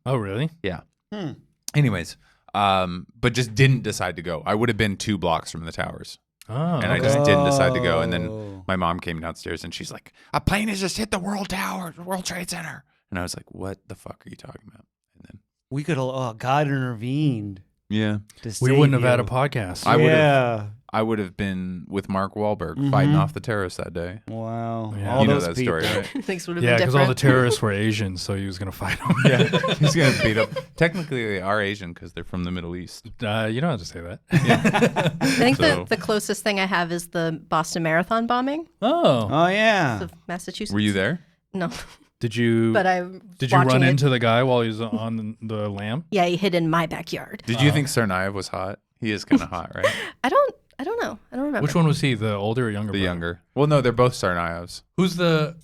Speaker 3: Oh, really?
Speaker 1: yeah.
Speaker 2: Hmm.
Speaker 1: Anyways, but just didn't decide to go. I would have been 2 blocks from the towers,
Speaker 3: Oh,
Speaker 1: and I
Speaker 3: okay.
Speaker 1: just didn't decide to go. And then
Speaker 2: Oh.
Speaker 1: my mom came downstairs and she's like, "A plane has just hit the World Trade Center," and I was like, "What the fuck are you talking about?" And then
Speaker 2: We could. Oh, God intervened.
Speaker 1: yeah,
Speaker 2: To
Speaker 3: We
Speaker 2: save
Speaker 3: wouldn't have had a
Speaker 2: you.
Speaker 3: podcast.
Speaker 1: I would have been with Mark Wahlberg fighting off the terrorists that day.
Speaker 2: Wow.
Speaker 3: Yeah.
Speaker 2: All
Speaker 1: You know
Speaker 2: those
Speaker 1: that
Speaker 2: people.
Speaker 1: story, right?
Speaker 4: Things would have
Speaker 3: Yeah,
Speaker 4: been
Speaker 3: because all the
Speaker 4: different.
Speaker 3: terrorists were Asian, so he was going to fight them.
Speaker 1: Yeah, he's gonna beat up. Technically, they are Asian because they're from the Middle East.
Speaker 3: You don't have to say that.
Speaker 4: I think
Speaker 1: So-
Speaker 4: the closest thing I have is the Boston Marathon bombing
Speaker 3: Oh.
Speaker 2: Oh yeah.
Speaker 4: of Massachusetts.
Speaker 1: Were you there?
Speaker 4: No.
Speaker 3: Did you
Speaker 4: But I
Speaker 3: run into the guy while he was on the lamb?
Speaker 4: Yeah, he hid in my backyard.
Speaker 1: Did you think Tsarnaev was hot? He is kind of hot, right?
Speaker 4: I don't know. I don't remember.
Speaker 3: Which one was he? The older or younger?
Speaker 1: The
Speaker 3: brother?
Speaker 1: younger. Well, no, they're both Tsarnaevs.
Speaker 3: Who's the?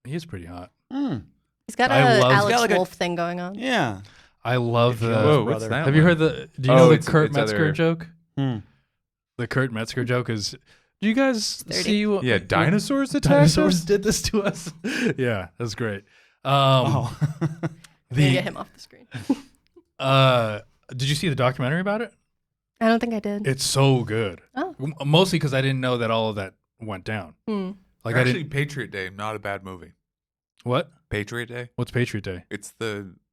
Speaker 3: He is pretty hot.
Speaker 4: He's got Alex Wolf thing going on.
Speaker 2: Yeah.
Speaker 3: I love the.
Speaker 1: Whoa, what's that?
Speaker 3: Have you heard the? Do you know the Kurt Metzger joke? The Kurt Metzger joke is. Do you guys see?
Speaker 1: Yeah, dinosaurs attacked
Speaker 3: Dinosaurs
Speaker 1: us?
Speaker 3: did this to us. Yeah, that's great.
Speaker 4: Get him off the screen.
Speaker 3: Did you see the documentary about it?
Speaker 4: I don't think I did.
Speaker 3: It's so good.
Speaker 4: Oh.
Speaker 3: Mostly because I didn't know that all of that went down. Like
Speaker 1: Actually, Patriot Day, not a bad movie.
Speaker 3: What?
Speaker 1: Patriot Day?
Speaker 3: What's Patriot Day?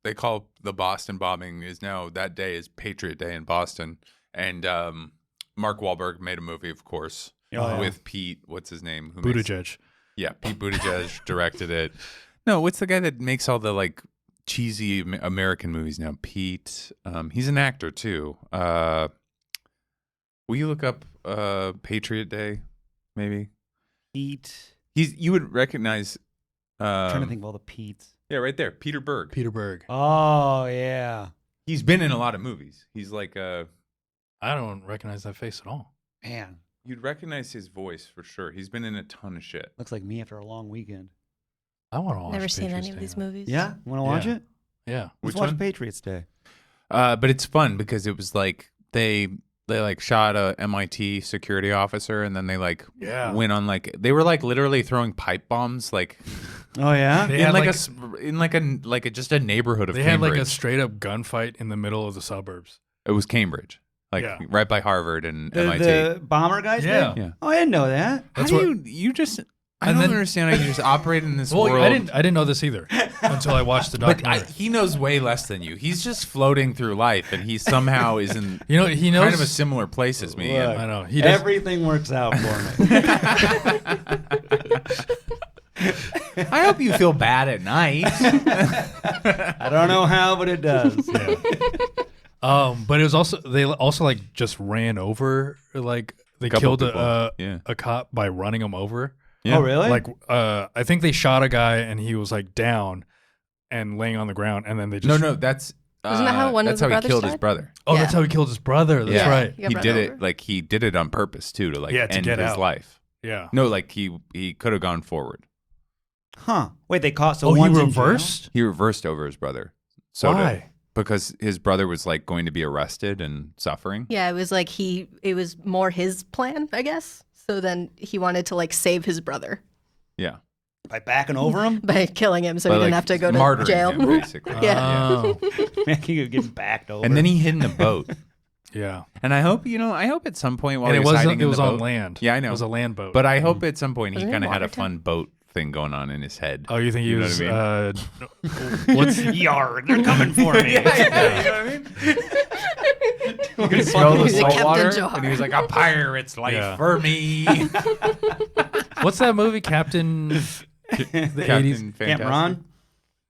Speaker 1: They call the Boston bombing is now, that day is Patriot Day in Boston. And Mark Wahlberg made a movie, of course, with Pete, what's his name?
Speaker 3: Buttigieg.
Speaker 1: Pete Buttigieg directed it. No, what's the guy that makes all the like cheesy American movies now? Pete. He's an actor too. Will you look up Patriot Day, maybe?
Speaker 2: Pete.
Speaker 1: You would recognize.
Speaker 2: I'm trying to think of all the Petes.
Speaker 1: Yeah, right there, Peter Berg.
Speaker 3: Peter Berg.
Speaker 2: Oh yeah.
Speaker 1: He's been in a lot of movies. He's like
Speaker 3: I don't recognize that face at all.
Speaker 2: Man,
Speaker 1: you'd recognize his voice for sure. He's been in a ton of shit.
Speaker 2: looks like me after a long weekend.
Speaker 3: I want to watch.
Speaker 4: Never seen
Speaker 3: Patriots
Speaker 4: any of
Speaker 3: Day,
Speaker 4: these
Speaker 3: though.
Speaker 4: movies.
Speaker 2: Yeah, want to watch it?
Speaker 3: Yeah.
Speaker 2: Let's
Speaker 1: Which
Speaker 2: watch
Speaker 1: one?
Speaker 2: Patriots Day.
Speaker 1: But it's fun because it was like they like shot a MIT security officer and then they like went on like they were like literally throwing pipe bombs like
Speaker 2: Oh yeah.
Speaker 3: They
Speaker 1: in
Speaker 3: had
Speaker 1: just a neighborhood of
Speaker 3: They
Speaker 1: Cambridge.
Speaker 3: had like a straight up gunfight in the middle of the suburbs.
Speaker 1: It was Cambridge, like right by Harvard and MIT.
Speaker 2: The bomber guys
Speaker 3: Yeah.
Speaker 2: did?
Speaker 1: Yeah.
Speaker 2: Oh, I didn't know that.
Speaker 1: How do you just? I don't understand how you just operate in this world.
Speaker 3: I didn't know this either until I watched the documentary.
Speaker 1: But he knows way less than you. He's just floating through life, and he somehow is in
Speaker 3: he knows
Speaker 1: kind of a similar place as me.
Speaker 2: Look,
Speaker 3: I know he does.
Speaker 2: Everything works out for me.
Speaker 1: I hope you feel bad at night.
Speaker 2: I don't know how, but it does.
Speaker 3: Yeah. But it was also they also like just ran over like they killed a cop by running him over.
Speaker 2: Yeah. Oh really?
Speaker 3: Like I think they shot a guy and he was like down and laying on the ground and then they just
Speaker 1: No, that's
Speaker 4: Isn't that how one of
Speaker 1: that's
Speaker 4: the
Speaker 1: how he
Speaker 4: brothers
Speaker 1: killed
Speaker 4: died?
Speaker 1: his brother.
Speaker 3: Oh,
Speaker 4: Yeah.
Speaker 3: that's how he killed his brother. That's right.
Speaker 4: He got
Speaker 1: He
Speaker 4: run
Speaker 1: did
Speaker 4: over.
Speaker 1: it like he did it on purpose too to like
Speaker 3: to
Speaker 1: end
Speaker 3: get
Speaker 1: his
Speaker 3: out.
Speaker 1: life.
Speaker 3: Yeah.
Speaker 1: No, like he could have gone forward.
Speaker 2: Huh. Wait, they caught
Speaker 3: he
Speaker 2: one's in
Speaker 3: reversed?
Speaker 1: He reversed over his brother. So
Speaker 3: Why?
Speaker 1: Because his brother was like going to be arrested and suffering.
Speaker 4: Yeah, it was like it was more his plan, I guess. So then he wanted to like save his brother
Speaker 1: Yeah.
Speaker 2: by backing over him?
Speaker 4: by killing him so
Speaker 1: By,
Speaker 4: he didn't
Speaker 1: like,
Speaker 4: have to go to
Speaker 1: martyring
Speaker 4: jail.
Speaker 1: him, basically.
Speaker 4: Yeah.
Speaker 3: Oh.
Speaker 2: He could get backed over.
Speaker 1: And then he hid in a boat.
Speaker 3: Yeah.
Speaker 1: And I hope at some point while
Speaker 3: And
Speaker 1: he
Speaker 3: it
Speaker 1: was
Speaker 3: wasn't.
Speaker 1: hiding
Speaker 3: It
Speaker 1: in
Speaker 3: was
Speaker 1: the
Speaker 3: on
Speaker 1: boat,
Speaker 3: land.
Speaker 1: Yeah, I know.
Speaker 3: It was a land boat.
Speaker 1: But I hope at some point he
Speaker 4: Wasn't it
Speaker 1: kind of had a
Speaker 4: Watertown?
Speaker 1: fun boat thing going on in his head.
Speaker 3: Oh, you think he
Speaker 1: You know
Speaker 3: was?
Speaker 1: what I
Speaker 3: What's
Speaker 2: Yard, they're coming for me.
Speaker 1: You know what I mean? You can smell the
Speaker 4: He's a
Speaker 1: salt
Speaker 4: Captain
Speaker 1: water,
Speaker 4: Jar.
Speaker 1: and he was like, "A pirate's life
Speaker 3: Yeah.
Speaker 1: for me."
Speaker 3: what's that movie? Captain. The 80s.
Speaker 1: Captain
Speaker 2: Camp
Speaker 1: Fantastic.
Speaker 2: Ron?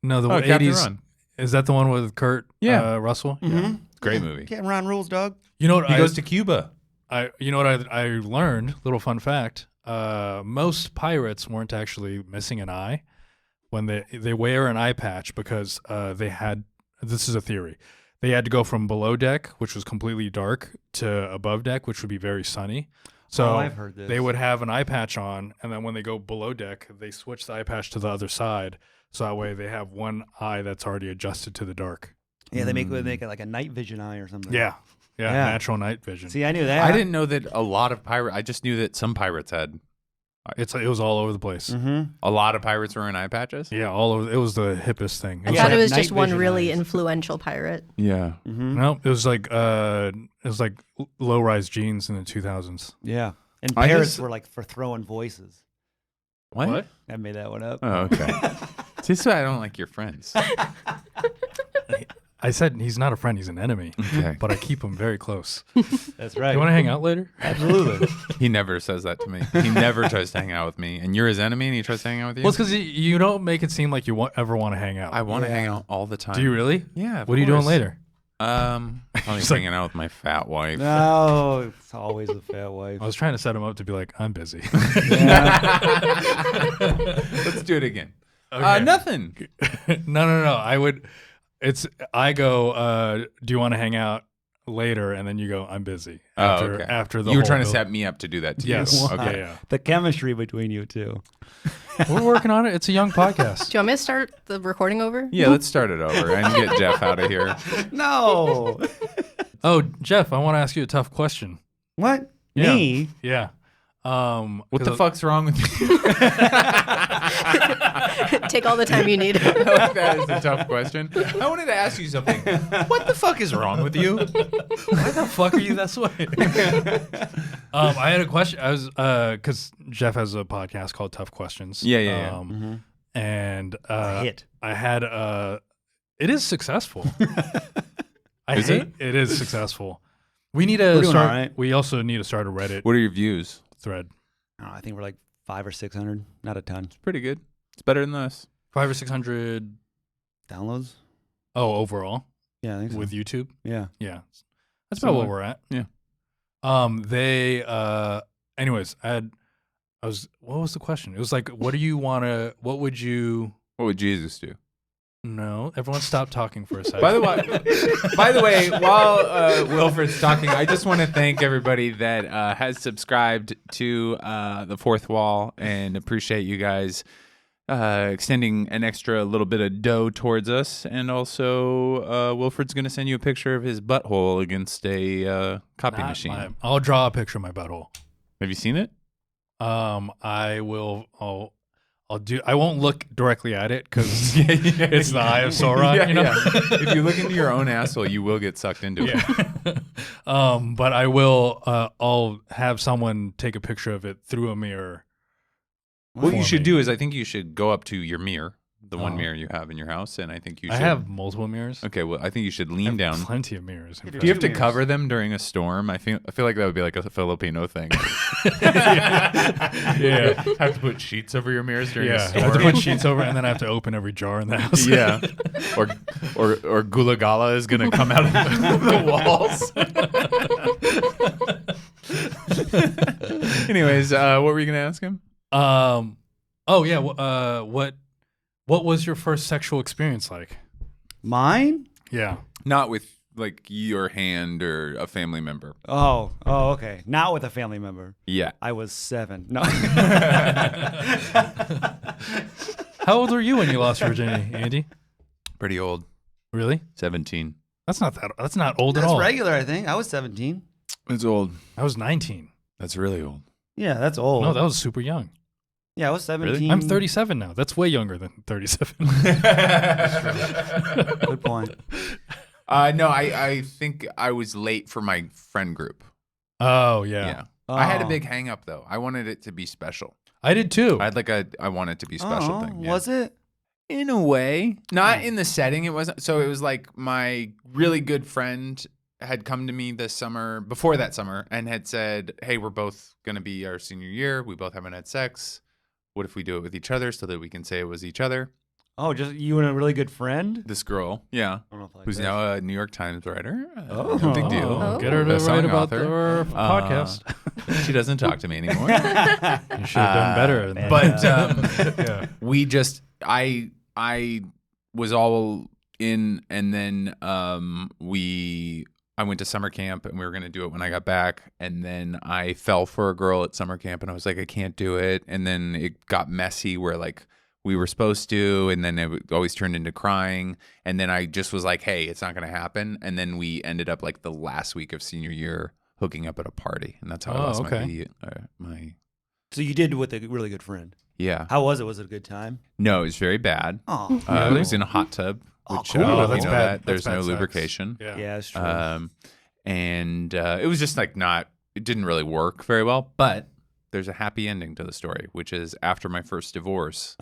Speaker 3: No, the
Speaker 1: Oh, Captain
Speaker 3: 80s.
Speaker 1: Ron.
Speaker 3: Is that the one with Kurt? Russell. Yeah.
Speaker 1: Great movie.
Speaker 2: Camp Ron rules, dog.
Speaker 3: You know what?
Speaker 1: He goes to Cuba.
Speaker 3: You know what I learned? Little fun fact. Most pirates weren't actually missing an eye when they wear an eye patch because they had. This is a theory. They had to go from below deck, which was completely dark, to above deck, which would be very sunny. So
Speaker 2: I've heard this.
Speaker 3: they would have an eye patch on, and then when they go below deck, they switch the eye patch to the other side. So that way they have one eye that's already adjusted to the dark.
Speaker 2: Yeah, they make it like a night vision eye or something.
Speaker 3: Yeah.
Speaker 2: Yeah.
Speaker 3: Natural night vision.
Speaker 2: See, I knew that.
Speaker 1: I didn't know that a lot of pirates. I just knew that some pirates had.
Speaker 3: It was all over the place.
Speaker 2: Mm-hmm.
Speaker 1: A lot of pirates were in eye patches.
Speaker 3: Yeah, all over. It was the hippest thing.
Speaker 4: I
Speaker 3: was
Speaker 4: thought
Speaker 3: like-
Speaker 4: it was
Speaker 2: night
Speaker 4: just one
Speaker 2: vision
Speaker 4: really
Speaker 2: eyes.
Speaker 4: influential pirate.
Speaker 1: Yeah.
Speaker 2: Mm-hmm.
Speaker 3: No, it was like low rise jeans in the 2000s.
Speaker 2: Yeah. And
Speaker 1: I
Speaker 2: parrots
Speaker 1: just-
Speaker 2: were like for throwing voices.
Speaker 1: What?
Speaker 2: I made that one up.
Speaker 1: Oh, okay. See, that's why I don't like your friends.
Speaker 3: I said he's not a friend; he's an enemy.
Speaker 1: Okay.
Speaker 3: But I keep him very close.
Speaker 2: That's right.
Speaker 3: You want to hang out later?
Speaker 2: Absolutely.
Speaker 1: He never says that to me. He never tries to hang out with me. And you're his enemy, and he tries to hang out with you.
Speaker 3: Well, it's because you don't make it seem like you ever want to hang out.
Speaker 1: I want to
Speaker 2: Yeah.
Speaker 1: hang out all the time.
Speaker 3: Do you really?
Speaker 1: Yeah. of
Speaker 3: What are you doing
Speaker 1: course.
Speaker 3: later?
Speaker 1: Probably
Speaker 3: Just like-
Speaker 1: hanging out with my fat wife.
Speaker 2: No, it's always a fat wife.
Speaker 3: I was trying to set him up to be like, I'm busy.
Speaker 1: Let's do it again.
Speaker 3: Okay.
Speaker 1: Nothing.
Speaker 3: No. I go, do you want to hang out later? And then you go, I'm busy. After the
Speaker 1: you were
Speaker 3: whole
Speaker 1: trying to
Speaker 3: build-
Speaker 1: set me up to do that to
Speaker 3: Yes.
Speaker 1: you. Okay.
Speaker 3: Yeah.
Speaker 2: The chemistry between you two.
Speaker 3: We're working on it. It's a young podcast.
Speaker 4: Do you want me to start the recording over?
Speaker 1: Yeah, let's start it over and get Jeff out of here.
Speaker 2: No.
Speaker 3: Oh, Jeff, I want to ask you a tough question.
Speaker 2: What?
Speaker 3: Yeah.
Speaker 2: Me?
Speaker 3: Yeah.
Speaker 1: What the fuck's wrong with you?
Speaker 4: Take all the time you need.
Speaker 1: That is a tough question. I wanted to ask you something. What the fuck is wrong with you?
Speaker 3: Why the fuck are you this way? I had a question. I was because Jeff has a podcast called Tough Questions.
Speaker 1: Yeah.
Speaker 3: And
Speaker 2: Hit.
Speaker 3: I had it is successful.
Speaker 1: Is it?
Speaker 3: It is successful. We need to
Speaker 2: We're doing
Speaker 3: start.
Speaker 2: all right.
Speaker 3: We also need to start a Reddit
Speaker 1: What are your views?
Speaker 3: thread.
Speaker 2: I don't know, I think we're like 500 or 600. Not a ton.
Speaker 1: Pretty good. It's better than us.
Speaker 3: 500 or 600.
Speaker 2: Downloads?
Speaker 3: Oh, overall
Speaker 2: Yeah, I think so.
Speaker 3: with YouTube.
Speaker 2: Yeah.
Speaker 3: Yeah, that's about
Speaker 1: Similar.
Speaker 3: what we're at.
Speaker 1: Yeah.
Speaker 3: Anyways, what was the question? It was like, what would you?
Speaker 1: What would Jesus do?
Speaker 3: No, everyone stop talking for a second.
Speaker 1: By the way, while Wilfred's talking, I just want to thank everybody that has subscribed to the Fourth Wall and appreciate you guys extending an extra little bit of dough towards us. And also, Wilfred's going to send you a picture of his butthole against a copy machine.
Speaker 3: I'll draw a picture of my butthole.
Speaker 1: Have you seen it?
Speaker 3: I will. I won't look directly at it because it's the eye of Sauron.
Speaker 1: If you look into your own asshole, you will get sucked into it.
Speaker 3: But I will. I'll have someone take a picture of it through a mirror.
Speaker 1: What you
Speaker 3: for
Speaker 1: should
Speaker 3: me.
Speaker 1: do is, I think you should go up to your mirror, the one mirror you have in your house, and I think you should.
Speaker 3: I have multiple mirrors.
Speaker 1: Okay, well, I think you should
Speaker 3: I
Speaker 1: lean
Speaker 3: have
Speaker 1: down.
Speaker 3: plenty of mirrors. in
Speaker 1: Do you have to
Speaker 2: Two
Speaker 1: cover them during a storm? I feel like that would be like a Filipino thing.
Speaker 3: Yeah.
Speaker 1: Have to put sheets over your mirrors during a
Speaker 3: Yeah, I
Speaker 1: storm.
Speaker 3: have to put sheets over, and then I have to open every jar in the house.
Speaker 1: Yeah, or Gula Gala is gonna come out of the walls. Anyways, what were you gonna ask him?
Speaker 3: Oh yeah. What was your first sexual experience like?
Speaker 2: Mine?
Speaker 3: Yeah.
Speaker 1: Not with like your hand or a family member.
Speaker 2: Oh, okay. Not with a family member.
Speaker 1: Yeah.
Speaker 2: I was 7. No.
Speaker 3: How old were you when you lost your virginity, Andy?
Speaker 1: Pretty old.
Speaker 3: Really?
Speaker 1: 17.
Speaker 3: That's not old at
Speaker 2: That's
Speaker 3: all.
Speaker 2: regular, I think. I was 17.
Speaker 1: It's old.
Speaker 3: I was 19.
Speaker 1: That's really old.
Speaker 2: Yeah, that's old.
Speaker 3: No, that was super young.
Speaker 2: Yeah, I was 17.
Speaker 3: I'm 37 now. That's way younger than 37.
Speaker 2: Good point.
Speaker 1: No, I think I was late for my friend group.
Speaker 3: Oh yeah.
Speaker 1: I had a
Speaker 2: Oh.
Speaker 1: big hang up though. I wanted it to be special.
Speaker 3: I did too.
Speaker 1: I want it to be special
Speaker 2: Oh,
Speaker 1: thing. Yeah.
Speaker 2: was it?
Speaker 1: In a way, not in the setting. It wasn't. So it was like my really good friend had come to me this summer, before that summer, and had said, "Hey, we're both gonna be our senior year. We both haven't had sex. What if we do it with each other so that we can say it was each other?"
Speaker 2: Oh, just you and a really good friend?
Speaker 1: This girl, yeah,
Speaker 2: I don't know if I like
Speaker 1: who's
Speaker 2: this.
Speaker 1: now a New York Times writer.
Speaker 2: Oh.
Speaker 1: No big deal.
Speaker 4: Oh.
Speaker 3: Get her to
Speaker 1: Best-selling
Speaker 3: write about
Speaker 1: author.
Speaker 3: our podcast.
Speaker 1: She doesn't talk to me anymore.
Speaker 3: You should have done better. Than
Speaker 1: But
Speaker 3: yeah.
Speaker 1: we just I was all in, and then I went to summer camp, and we were going to do it when I got back, and then I fell for a girl at summer camp, and I was like, I can't do it, and then it got messy where like we were supposed to, and then it always turned into crying, and then I just was like, hey, it's not going to happen, and then we ended up like the last week of senior year hooking up at a party, and that's how I lost my
Speaker 2: So you did with a really good friend.
Speaker 1: yeah.
Speaker 2: How was it? Was it a good time?
Speaker 1: No, it was very bad.
Speaker 2: Oh,
Speaker 1: It was in a hot tub,
Speaker 2: Oh,
Speaker 1: which
Speaker 2: cool.
Speaker 3: Oh,
Speaker 1: you
Speaker 3: that's
Speaker 1: know
Speaker 3: bad.
Speaker 1: that. There's
Speaker 3: That's
Speaker 1: no
Speaker 3: bad sex.
Speaker 1: lubrication.
Speaker 3: Yeah.
Speaker 2: yeah, it's true.
Speaker 1: And it was just like it didn't really work very well. But there's a happy ending to the story, which is after my first divorce,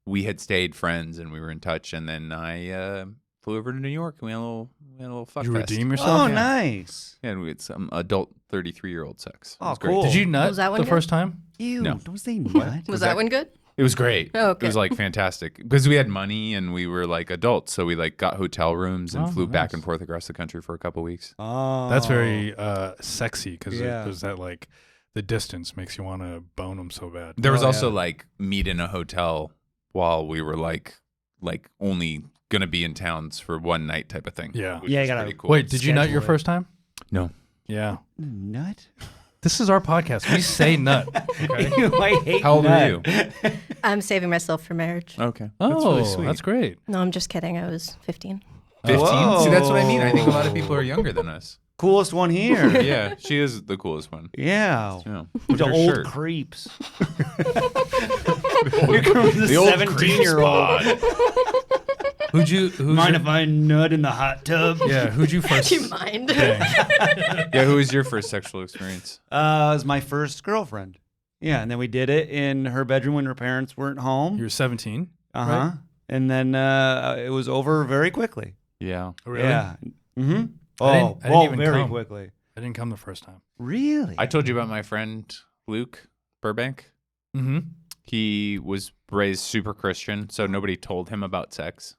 Speaker 1: we had stayed friends and we were in touch. And then I flew over to New York and we had a little fuck
Speaker 3: You
Speaker 1: fest.
Speaker 3: redeem yourself.
Speaker 2: Oh,
Speaker 3: Yeah.
Speaker 2: nice.
Speaker 1: Yeah, and we had some adult 33-year-old sex. It
Speaker 2: Oh,
Speaker 1: was great.
Speaker 2: cool.
Speaker 3: Did you nut
Speaker 4: Was that one
Speaker 3: the
Speaker 4: good?
Speaker 3: first time?
Speaker 2: Ew,
Speaker 1: No.
Speaker 2: don't say nut.
Speaker 4: Was that one good?
Speaker 1: It was great.
Speaker 4: Oh, okay.
Speaker 1: It was like fantastic because we had money and we were like adults. So we like got hotel rooms and
Speaker 3: Oh,
Speaker 1: flew back
Speaker 3: nice.
Speaker 1: and forth across the country for a couple weeks.
Speaker 2: Oh.
Speaker 3: That's very sexy because
Speaker 2: Yeah.
Speaker 3: there's that like the distance makes you want to bone them so bad.
Speaker 1: There was
Speaker 2: Oh,
Speaker 1: also
Speaker 2: yeah.
Speaker 1: like meet in a hotel while we were like only gonna be in towns for one night type of thing.
Speaker 3: Yeah.
Speaker 1: which
Speaker 2: Yeah,
Speaker 1: was
Speaker 2: you gotta
Speaker 1: pretty cool.
Speaker 3: Wait, did you nut your
Speaker 2: Schedule it.
Speaker 3: first time?
Speaker 1: No.
Speaker 3: Yeah.
Speaker 2: Nut?
Speaker 3: This is our podcast. We say nut. Okay.
Speaker 2: I hate
Speaker 1: How old
Speaker 2: nut.
Speaker 1: were you?
Speaker 4: I'm saving myself for marriage.
Speaker 1: Okay.
Speaker 3: Oh,
Speaker 1: That's really sweet.
Speaker 3: that's great.
Speaker 4: No, I'm just kidding. I was 15.
Speaker 1: 15?
Speaker 2: Whoa.
Speaker 1: See, that's what I mean. I think a lot of people are younger than us.
Speaker 2: Coolest one here.
Speaker 1: Yeah, she is the coolest one.
Speaker 2: Yeah.
Speaker 1: Yeah.
Speaker 2: Bunch of
Speaker 1: Her
Speaker 2: old
Speaker 1: shirt.
Speaker 2: creeps. Here comes the 17-year-old.
Speaker 3: Who'd
Speaker 2: Mind if I nut in the hot tub?
Speaker 3: Yeah, who'd you first?
Speaker 4: Do you mind?
Speaker 1: Yeah, who was your first sexual experience?
Speaker 2: It was my first girlfriend. Yeah, and then we did it in her bedroom when her parents weren't home.
Speaker 3: You were 17.
Speaker 2: Uh-huh.
Speaker 3: right?
Speaker 2: And then it was over very quickly.
Speaker 1: Yeah.
Speaker 3: Really?
Speaker 2: Yeah. Mm-hmm.
Speaker 3: I didn't-
Speaker 2: Oh,
Speaker 3: I didn't even
Speaker 2: very
Speaker 3: come.
Speaker 2: quickly.
Speaker 3: I didn't come the first time.
Speaker 2: Really?
Speaker 1: I told you about my friend Luke Burbank.
Speaker 3: Mm-hmm.
Speaker 1: He was raised super Christian, so nobody told him about sex.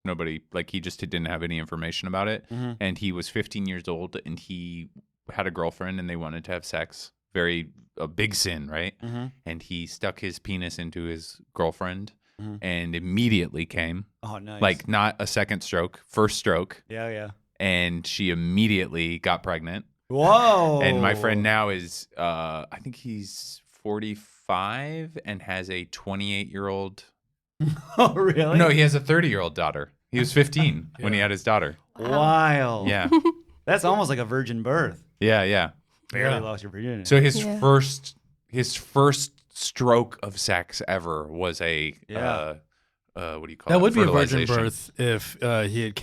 Speaker 1: Nobody, like, he just didn't have any information about it.
Speaker 2: Mhm.
Speaker 1: And he was 15 years old, and he had a girlfriend, and they wanted to have sex. A big sin, right?
Speaker 2: Mhm.
Speaker 1: And he stuck his penis into his girlfriend
Speaker 2: Mhm.
Speaker 1: and immediately came.
Speaker 2: Oh, nice.
Speaker 1: Like, not a second stroke, first stroke.
Speaker 2: Yeah, yeah.
Speaker 1: And she immediately got pregnant.
Speaker 2: Whoa.
Speaker 1: And my friend now is, I think he's 45 and has a 28-year-old.
Speaker 2: Oh, really?
Speaker 1: No, he has a 30-year-old daughter. He was 15 when he had his daughter.
Speaker 2: Wild.
Speaker 1: Yeah.
Speaker 2: That's almost like a virgin birth.
Speaker 1: Yeah, yeah.
Speaker 2: Barely
Speaker 3: Yeah.
Speaker 2: lost your virginity.
Speaker 1: So his
Speaker 4: Yeah.
Speaker 1: first stroke of sex ever was a
Speaker 2: Yeah.
Speaker 1: what do you call
Speaker 3: That
Speaker 1: it?
Speaker 3: would be a virgin
Speaker 1: Fertilization.
Speaker 3: birth if he had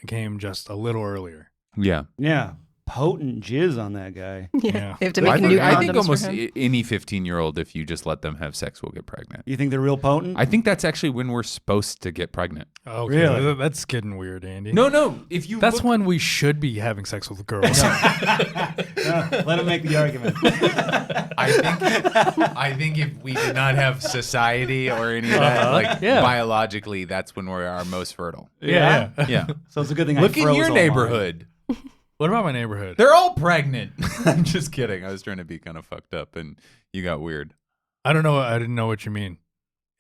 Speaker 3: came just a little earlier.
Speaker 1: Yeah.
Speaker 2: yeah. Potent jizz on that guy.
Speaker 3: Yeah.
Speaker 4: They have to
Speaker 1: I
Speaker 4: make new
Speaker 1: think
Speaker 4: condoms
Speaker 1: almost
Speaker 4: for him.
Speaker 1: any 15-year-old, if you just let them have sex, will get pregnant.
Speaker 2: You think they're real potent?
Speaker 1: I think that's actually when we're supposed to get pregnant.
Speaker 3: Okay.
Speaker 2: Really?
Speaker 3: That's getting weird, Andy.
Speaker 1: No. If you
Speaker 3: That's
Speaker 1: look-
Speaker 3: when we should be having sex with girls.
Speaker 2: Let him make the argument.
Speaker 1: I think if we did not have society or any of that, like
Speaker 3: Yeah.
Speaker 1: biologically, that's when we're our most fertile.
Speaker 3: yeah.
Speaker 1: Yeah.
Speaker 2: So it's a good thing
Speaker 1: Look
Speaker 2: I
Speaker 1: in
Speaker 2: froze
Speaker 1: your
Speaker 2: all mine.
Speaker 1: neighborhood.
Speaker 3: What about my neighborhood?
Speaker 1: They're all pregnant. I'm just kidding. I was trying to be kind of fucked up, and you got weird.
Speaker 3: I don't know. I didn't know what you mean.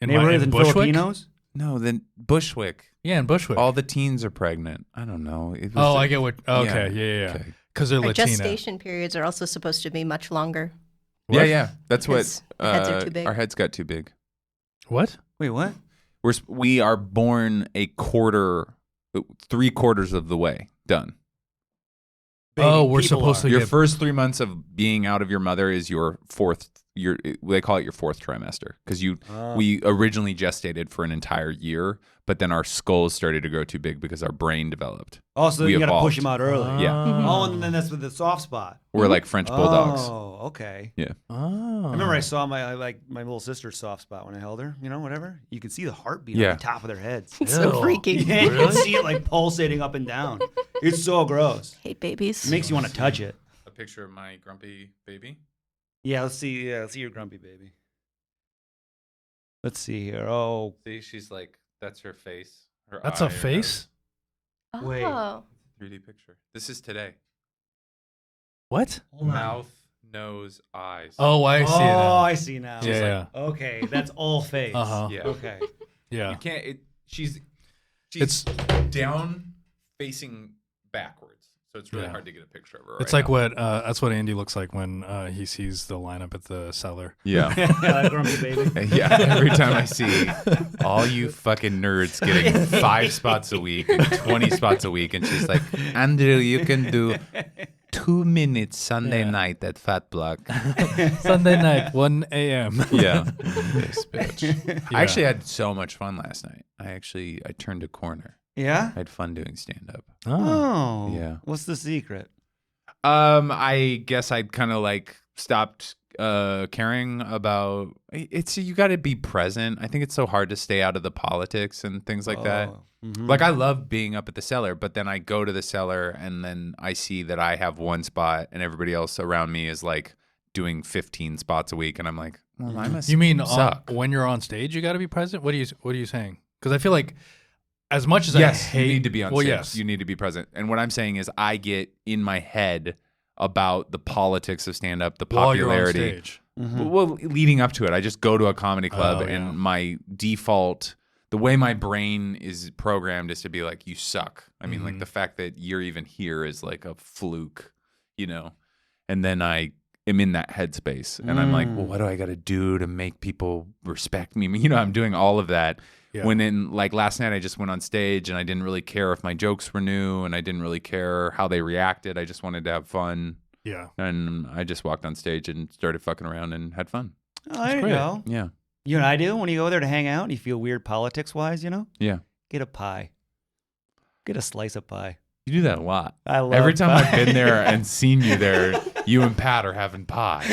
Speaker 2: Neighborhoods in
Speaker 3: Bushwick?
Speaker 2: Filipinos?
Speaker 1: No, then Bushwick.
Speaker 3: Yeah, in Bushwick.
Speaker 1: All the teens are pregnant. I don't know. It was
Speaker 3: Oh, I get what. Okay, yeah.
Speaker 1: Okay.
Speaker 3: Because they're
Speaker 4: Our
Speaker 3: Latina.
Speaker 4: gestation periods are also supposed to be much longer.
Speaker 3: What?
Speaker 1: Yeah. That's
Speaker 4: Because
Speaker 1: what.
Speaker 4: the heads are too big.
Speaker 1: Our heads got too big.
Speaker 3: What?
Speaker 2: Wait, what?
Speaker 1: We are born three-quarters of the way done.
Speaker 3: Oh, we're
Speaker 2: people
Speaker 3: supposed
Speaker 2: are.
Speaker 3: to
Speaker 1: Your
Speaker 3: get.
Speaker 1: first 3 months of being out of your mother is your fourth. They call it your fourth trimester because we originally gestated for an entire year, but then our skulls started to grow too big because our brain developed.
Speaker 2: Oh, so
Speaker 1: we
Speaker 2: you got to
Speaker 1: evolved.
Speaker 2: push him out early.
Speaker 1: Yeah.
Speaker 2: Oh, and then that's with the soft spot.
Speaker 1: We're like French bulldogs.
Speaker 2: Oh, okay.
Speaker 3: Oh.
Speaker 2: I remember I saw my little sister's soft spot when I held her. You know, whatever. You could see the heartbeat
Speaker 1: Yeah.
Speaker 2: on the top of their heads.
Speaker 4: It's so
Speaker 3: Ew.
Speaker 4: freaky.
Speaker 2: Yeah, you can see it like pulsating up and down. It's so gross.
Speaker 4: Hate babies.
Speaker 2: It makes you want to touch it.
Speaker 1: A picture of my grumpy baby.
Speaker 2: Yeah, let's see. Yeah, let's see your grumpy baby. Let's see here. Oh,
Speaker 1: See, she's like, that's her face. Her
Speaker 3: That's
Speaker 1: eye
Speaker 3: a
Speaker 1: or
Speaker 3: face?
Speaker 2: Wait.
Speaker 4: Oh.
Speaker 1: nose. 3D picture. This is today.
Speaker 3: What?
Speaker 1: Mouth, nose, eyes.
Speaker 3: Oh, I see it.
Speaker 2: Oh,
Speaker 3: now.
Speaker 2: I see now.
Speaker 3: Yeah, yeah.
Speaker 2: Okay, that's all face.
Speaker 3: Uh-huh.
Speaker 1: Yeah.
Speaker 2: Okay.
Speaker 3: Yeah.
Speaker 1: You can't. She's
Speaker 3: It's
Speaker 1: down facing backwards, so it's really
Speaker 3: Yeah.
Speaker 1: hard to get a picture of her.
Speaker 3: it's
Speaker 1: right
Speaker 3: like
Speaker 1: now.
Speaker 3: what that's what Andy looks like when he sees the lineup at the cellar.
Speaker 1: Yeah.
Speaker 2: Yeah, that grumpy baby.
Speaker 1: Yeah, every time I see all you fucking nerds getting 5 spots a week and 20 spots a week, and she's like, Andrew, you can do 2 minutes Sunday
Speaker 3: Yeah.
Speaker 1: night at Fat Block.
Speaker 3: Sunday night, 1 a.m.
Speaker 1: Yeah. This bitch.
Speaker 3: Yeah.
Speaker 1: I actually had so much fun last night. I turned a corner.
Speaker 2: Yeah?
Speaker 1: I had fun doing stand up.
Speaker 3: Oh.
Speaker 2: Oh.
Speaker 1: Yeah.
Speaker 2: What's the secret?
Speaker 1: I guess I'd kind of like stopped caring about you got to be present. I think it's so hard to stay out of the politics and things like that.
Speaker 2: Oh. Mhm.
Speaker 1: Like I love being up at the cellar, but then I go to the cellar and then I see that I have one spot and everybody else around me is like doing 15 spots a week, and I'm like, well, I must
Speaker 3: You mean
Speaker 1: suck.
Speaker 3: when you're on stage, you got to be present? What are you saying? Because I feel like as much as
Speaker 1: Yes,
Speaker 3: I hate,
Speaker 1: you need to be on
Speaker 3: well,
Speaker 1: stage.
Speaker 3: yes,
Speaker 1: You need to be present. And what I'm saying is I get in my head about the politics of stand-up, the
Speaker 3: while you're on
Speaker 1: popularity.
Speaker 3: stage.
Speaker 1: Well, leading up to it, I just go to a comedy club, and my default, the way my brain is programmed, is to be like, "You suck." I mean, like the fact that you're even here is like a fluke, you know. And then I am in that headspace, and I'm like, "Well, what do I got to do to make people respect me?" You know, I'm doing all of that. Yeah. When in like last night, I just went on stage, and I didn't really care if my jokes were new, and I didn't really care how they reacted. I just wanted to have fun.
Speaker 3: Yeah.
Speaker 1: And I just walked on stage and started fucking around and had fun.
Speaker 2: Oh, there you go.
Speaker 1: Yeah.
Speaker 2: You and I do when you go there to hang out and you feel weird politics-wise, you know?
Speaker 1: Yeah.
Speaker 2: Get a pie. Get a slice of pie.
Speaker 1: You do that a lot.
Speaker 2: I love
Speaker 1: Every time
Speaker 2: pie.
Speaker 1: I've been there and seen you there, you and Pat are having pie.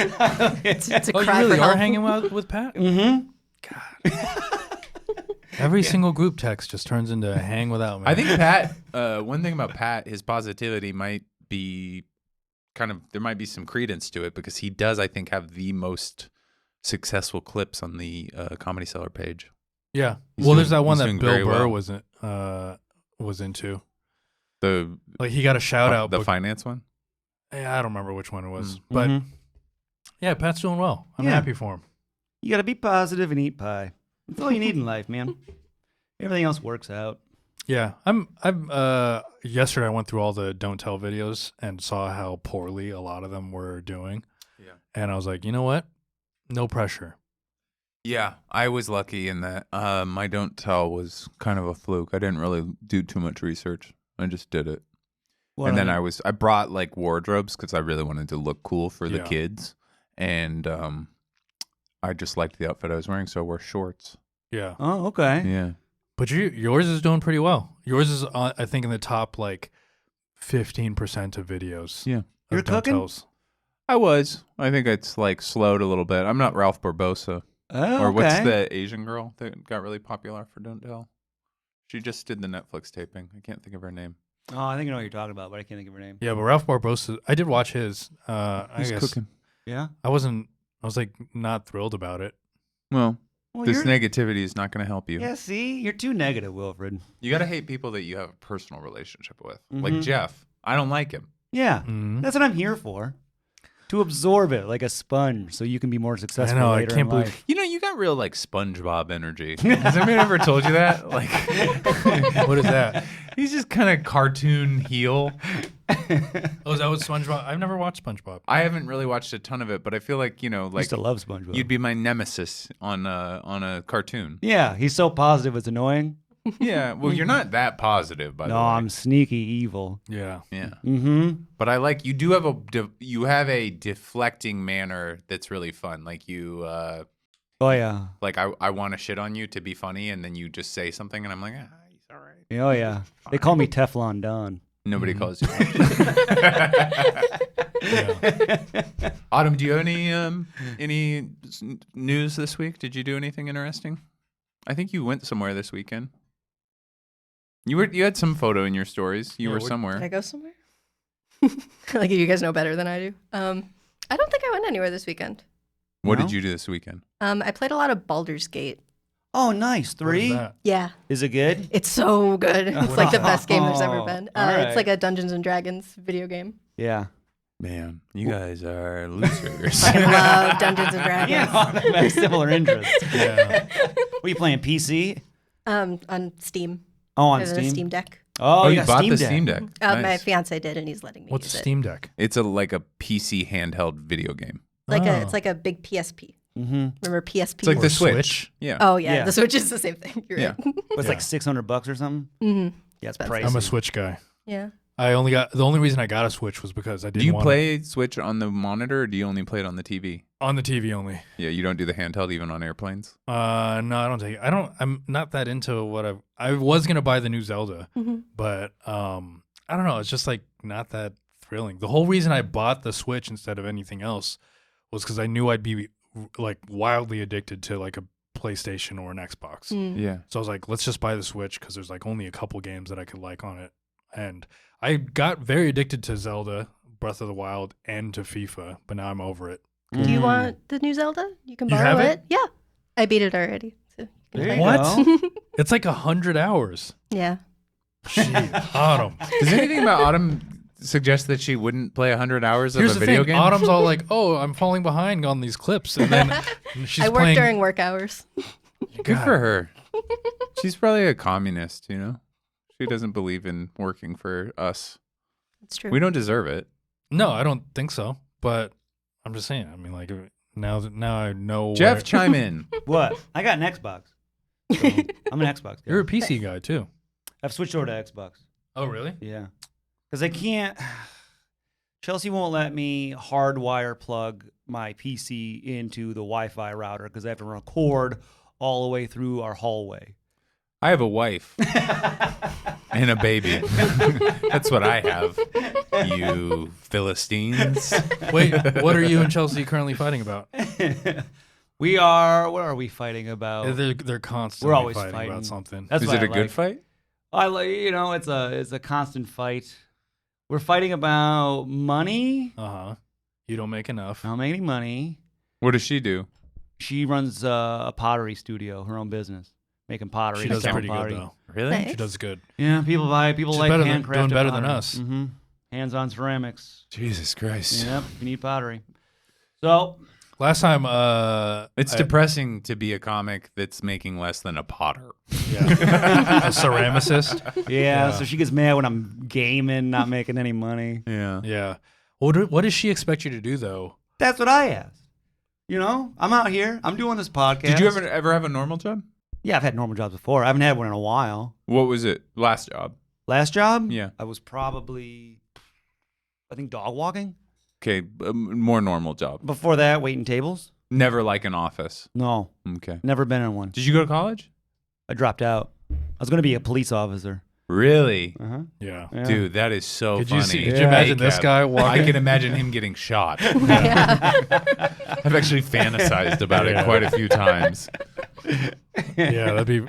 Speaker 4: It's a
Speaker 3: Oh,
Speaker 4: cry
Speaker 3: you really
Speaker 4: for
Speaker 3: are
Speaker 4: help.
Speaker 3: hanging out with Pat?
Speaker 2: Mm-hmm.
Speaker 3: Every single group text just turns into hang without me.
Speaker 1: I think Pat, one thing about Pat, his positivity might be there might be some credence to it, because he does, I think, have the most successful clips on the Comedy Cellar page.
Speaker 3: Yeah.
Speaker 1: He's
Speaker 3: Well,
Speaker 1: doing-
Speaker 3: there's that one
Speaker 1: he's
Speaker 3: that
Speaker 1: doing
Speaker 3: Bill
Speaker 1: very
Speaker 3: Burr
Speaker 1: well.
Speaker 3: was into.
Speaker 1: The
Speaker 3: Like, he got a shout out.
Speaker 1: the finance one?
Speaker 3: Yeah, I don't remember which one it was. But yeah, Pat's doing well. I'm
Speaker 2: Yeah.
Speaker 3: happy for him.
Speaker 2: You got to be positive and eat pie. That's all you need in life, man. Everything else works out.
Speaker 3: Yeah. I'm yesterday I went through all the Don't Tell videos and saw how poorly a lot of them were doing.
Speaker 1: Yeah.
Speaker 3: And I was like, you know what? No pressure.
Speaker 1: Yeah, I was lucky in that my Don't Tell was kind of a fluke. I didn't really do too much research. I just did it. And then I brought like wardrobes because I really wanted to look cool for the kids. And I just liked the outfit I was wearing, so I wore shorts.
Speaker 3: Yeah.
Speaker 2: Oh, okay.
Speaker 1: Yeah.
Speaker 3: But yours is doing pretty well. Yours is, I think, in the top like 15% of videos.
Speaker 1: Yeah.
Speaker 2: You're
Speaker 3: of Don't
Speaker 2: cooking?
Speaker 3: Tells.
Speaker 1: I was. I think it's like slowed a little bit. I'm not Ralph Barbosa.
Speaker 2: Oh,
Speaker 1: Or what's
Speaker 2: okay.
Speaker 1: the Asian girl that got really popular for Don't Tell? She just did the Netflix taping. I can't think of her name.
Speaker 2: Oh, I think I know what you're talking about, but I can't think of her name.
Speaker 3: Yeah, but Ralph Barbosa, I did watch his. I
Speaker 1: He's
Speaker 3: guess
Speaker 1: cooking.
Speaker 2: Yeah?
Speaker 3: I was like not thrilled about it.
Speaker 1: Well,
Speaker 2: Well,
Speaker 1: this
Speaker 2: you're...
Speaker 1: negativity is not going to help you.
Speaker 2: Yeah, see? You're too negative, Wilfred.
Speaker 1: You got to hate people that you have a personal relationship with. Like
Speaker 2: Mhm.
Speaker 1: Jeff. I don't like him.
Speaker 2: Yeah,
Speaker 3: Mhm.
Speaker 2: that's what I'm here for. To absorb it like a sponge so you can be more successful
Speaker 3: I know, I
Speaker 2: later
Speaker 3: can't
Speaker 2: in
Speaker 3: believe-
Speaker 2: life.
Speaker 1: You know, you got real like SpongeBob energy. Has anybody ever told you that? Like,
Speaker 3: What is that?
Speaker 1: he's just kind of cartoon heel.
Speaker 3: Oh, is that what SpongeBob? I've never watched SpongeBob.
Speaker 1: I haven't really watched a ton of it, but I feel like, you know,
Speaker 2: I
Speaker 1: like
Speaker 2: used to love SpongeBob.
Speaker 1: you'd be my nemesis on a cartoon.
Speaker 2: Yeah, he's so positive it's annoying.
Speaker 1: Yeah, well, you're not that positive, by the
Speaker 2: No,
Speaker 1: way.
Speaker 2: I'm sneaky evil.
Speaker 3: Yeah.
Speaker 1: Yeah,
Speaker 2: Mm-hmm.
Speaker 1: but I like you. Do have a deflecting manner that's really fun. Like you,
Speaker 2: Oh, yeah.
Speaker 1: like I want to shit on you to be funny, and then you just say something, and I'm like, he's all right.
Speaker 2: Oh, yeah. They call me Teflon Don.
Speaker 1: Nobody
Speaker 3: Mhm.
Speaker 1: calls you.
Speaker 3: Yeah.
Speaker 1: Autumn, do you have any news this week? Did you do anything interesting? I think you went somewhere this weekend. You had some photo in your stories. You
Speaker 3: Yeah,
Speaker 1: were
Speaker 3: where-
Speaker 1: somewhere.
Speaker 4: Did I go somewhere? Like you guys know better than I do. I don't think I went anywhere this weekend.
Speaker 1: What
Speaker 2: No?
Speaker 1: did you do this weekend?
Speaker 4: I played a lot of Baldur's Gate.
Speaker 2: Oh, nice.
Speaker 3: What is
Speaker 2: 3?
Speaker 3: that?
Speaker 4: Yeah,
Speaker 2: Is it good?
Speaker 4: it's so good. It's like the best game there's ever been.
Speaker 2: All
Speaker 4: It's
Speaker 2: right.
Speaker 4: like a Dungeons and Dragons video game.
Speaker 2: Yeah.
Speaker 1: Man, you guys are losers.
Speaker 4: I love Dungeons and Dragons.
Speaker 2: Yeah, very similar interests.
Speaker 3: Yeah.
Speaker 2: What are you playing, PC?
Speaker 4: On Steam.
Speaker 2: Oh, on
Speaker 4: I have a
Speaker 2: Steam?
Speaker 4: Steam Deck.
Speaker 2: Oh,
Speaker 1: you
Speaker 2: got
Speaker 1: bought
Speaker 2: Steam
Speaker 1: the
Speaker 2: Deck.
Speaker 1: Steam Deck.
Speaker 4: My
Speaker 1: Nice.
Speaker 4: fiance did, and he's letting me
Speaker 3: What's
Speaker 4: use
Speaker 3: a
Speaker 4: it.
Speaker 3: Steam Deck?
Speaker 1: It's like a PC handheld video game.
Speaker 4: It's like a big PSP.
Speaker 2: Mm-hmm.
Speaker 4: Remember PSP?
Speaker 1: It's like
Speaker 3: Or
Speaker 1: the Switch.
Speaker 3: Switch?
Speaker 1: Yeah.
Speaker 4: Oh yeah,
Speaker 2: Yeah.
Speaker 4: the Switch is the same thing. You're
Speaker 1: Yeah.
Speaker 4: right.
Speaker 2: It's
Speaker 3: Yeah.
Speaker 2: like $600 or something?
Speaker 4: Mm-hmm.
Speaker 2: Yeah, it's
Speaker 4: Expensive.
Speaker 2: pricey.
Speaker 3: I'm a Switch guy.
Speaker 4: Yeah.
Speaker 3: The only reason I got a Switch was because I didn't
Speaker 1: Do you
Speaker 3: want
Speaker 1: play Switch on the monitor, or do you only play it on the TV?
Speaker 3: on the TV only.
Speaker 1: Yeah, you don't do the handheld even on airplanes.
Speaker 3: No, I don't take it. I'm not that into what I was gonna buy the new Zelda,
Speaker 4: Mm-hmm.
Speaker 3: but I don't know. It's just like not that thrilling. The whole reason I bought the Switch instead of anything else was because I knew I'd be like wildly addicted to like a PlayStation or an Xbox.
Speaker 4: Mm.
Speaker 1: Yeah.
Speaker 3: So I was like, let's just buy the Switch because there's like only a couple games that I could like on it. And I got very addicted to Zelda, Breath of the Wild, and to FIFA, but now I'm over it.
Speaker 4: Do you want the new Zelda? You can
Speaker 3: You
Speaker 4: borrow
Speaker 3: have
Speaker 4: it?
Speaker 3: it?
Speaker 4: Yeah. I beat it already. So you can
Speaker 2: There
Speaker 4: play
Speaker 2: you
Speaker 3: What?
Speaker 2: go.
Speaker 3: It's like 100 hours.
Speaker 4: Yeah.
Speaker 3: Jeez, Autumn.
Speaker 1: Does anything about Autumn suggest that she wouldn't play 100 hours
Speaker 3: Here's
Speaker 1: of a
Speaker 3: the
Speaker 1: video
Speaker 3: thing.
Speaker 1: game?
Speaker 3: Autumn's all like, "Oh, I'm falling behind on these clips," and then she's
Speaker 4: I work
Speaker 3: playing.
Speaker 4: during work hours.
Speaker 1: Good for her. She's probably a communist, you know? She doesn't believe in working for us.
Speaker 4: It's true.
Speaker 1: We don't deserve it.
Speaker 3: No, I don't think so. But I'm just saying. I mean, like now I know.
Speaker 1: Jeff, chime in.
Speaker 2: What? I got an Xbox. So I'm an Xbox guy.
Speaker 3: You're a PC guy too.
Speaker 2: I've switched over to Xbox.
Speaker 3: Oh, really?
Speaker 2: Yeah. Because I can't. Chelsea won't let me hardwire plug my PC into the Wi-Fi router because I have to run a cord all the way through our hallway.
Speaker 1: I have a wife and a baby. That's what I have, you Philistines.
Speaker 3: Wait, what are you and Chelsea currently fighting about?
Speaker 2: We are. What are we fighting about?
Speaker 3: They're constantly
Speaker 2: We're always
Speaker 3: fighting
Speaker 2: fighting.
Speaker 3: about something.
Speaker 2: That's
Speaker 1: Is
Speaker 2: what
Speaker 1: it
Speaker 2: I
Speaker 1: a good
Speaker 2: like.
Speaker 1: fight?
Speaker 2: I like. It's a constant fight. We're fighting about money.
Speaker 3: You don't make enough.
Speaker 2: I don't make any money.
Speaker 1: What does she do?
Speaker 2: She runs a pottery studio, her own business, making pottery.
Speaker 3: She does
Speaker 2: selling
Speaker 3: pretty
Speaker 2: pottery.
Speaker 3: good though.
Speaker 1: Really?
Speaker 4: Nice.
Speaker 3: She does good.
Speaker 2: Yeah, people buy it. People
Speaker 3: She's
Speaker 2: like
Speaker 3: better than-
Speaker 2: handcrafted
Speaker 3: doing better than
Speaker 2: pottery.
Speaker 3: us.
Speaker 2: Mm-hmm. Hands-on ceramics.
Speaker 1: Jesus Christ.
Speaker 2: Yep, you need pottery. So
Speaker 3: Last time,
Speaker 1: It's depressing to be a comic that's making less than a potter.
Speaker 3: yeah, a ceramicist.
Speaker 2: yeah, so she gets mad when I'm gaming, not making any money.
Speaker 1: Yeah.
Speaker 3: Yeah. What does she expect you to do though?
Speaker 2: That's what I asked. You know, I'm out here. I'm doing this podcast.
Speaker 1: Did you ever have a normal job?
Speaker 2: Yeah, I've had normal jobs before. I haven't had one in a while.
Speaker 1: What was it? Last job?
Speaker 2: Last job?
Speaker 1: Yeah.
Speaker 2: I was probably, I think, dog walking.
Speaker 1: Okay, more normal job.
Speaker 2: Before that, waiting tables.
Speaker 1: Never like an office.
Speaker 2: No,
Speaker 1: Okay.
Speaker 2: never been in one.
Speaker 1: Did you go to college?
Speaker 2: I dropped out. I was going to be a police officer.
Speaker 1: Really?
Speaker 2: Uh-huh.
Speaker 3: Yeah.
Speaker 2: Yeah.
Speaker 1: Dude, that is so
Speaker 3: Could
Speaker 1: funny.
Speaker 3: you see? Could
Speaker 2: Yeah.
Speaker 3: you imagine this
Speaker 1: ACAB.
Speaker 3: guy walking?
Speaker 1: I can imagine him getting shot.
Speaker 4: Yeah.
Speaker 1: I've actually fantasized about it
Speaker 3: Yeah.
Speaker 1: quite a few times.
Speaker 3: Yeah, that'd be.